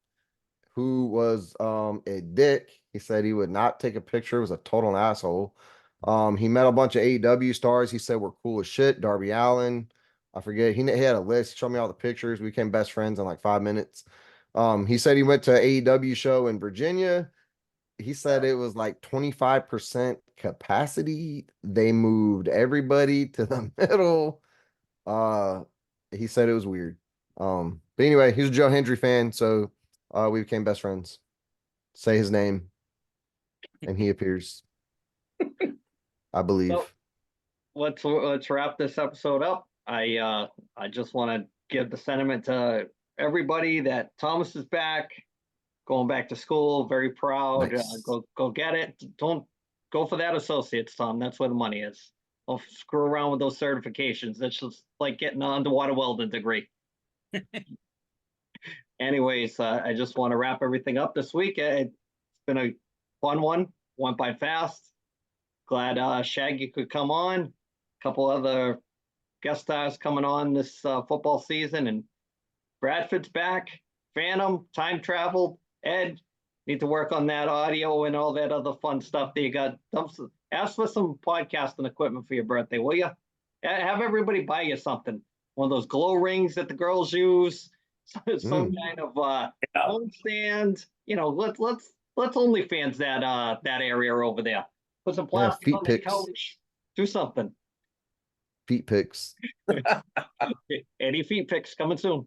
who was a dick. He said he would not take a picture. He was a total asshole. He met a bunch of AEW stars. He said we're cool as shit. Darby Allin, I forget. He had a list. He showed me all the pictures. We became best friends in like 5 minutes. He said he went to AEW show in Virginia. He said it was like 25% capacity. They moved everybody to the middle. He said it was weird. But anyway, he's a Joe Hendry fan, so we became best friends. Say his name, and he appears. I believe.
So, let's wrap this episode up. I just want to give the sentiment to everybody that Thomas is back, going back to school. Very proud.
Nice.
Go get it. Don't go for that associates, Tom. That's where the money is. Don't screw around with those certifications. That's just like getting an underwater welding degree. Anyways, I just want to wrap everything up this week. It's been a fun one. Went by fast. Glad Shaggy could come on. A couple other guest stars coming on this football season, and Bradford's back. Phantom, time travel. Ed, need to work on that audio and all that other fun stuff that you got. Ask for some podcasting equipment for your birthday, will you? Have everybody buy you something. One of those glow rings that the girls use. Some kind of phone stand. You know, let's OnlyFans that area over there. Put some plastic
feet
on the
pics.
couch. Do something.
Feet pics.
Eddie feet pics coming soon.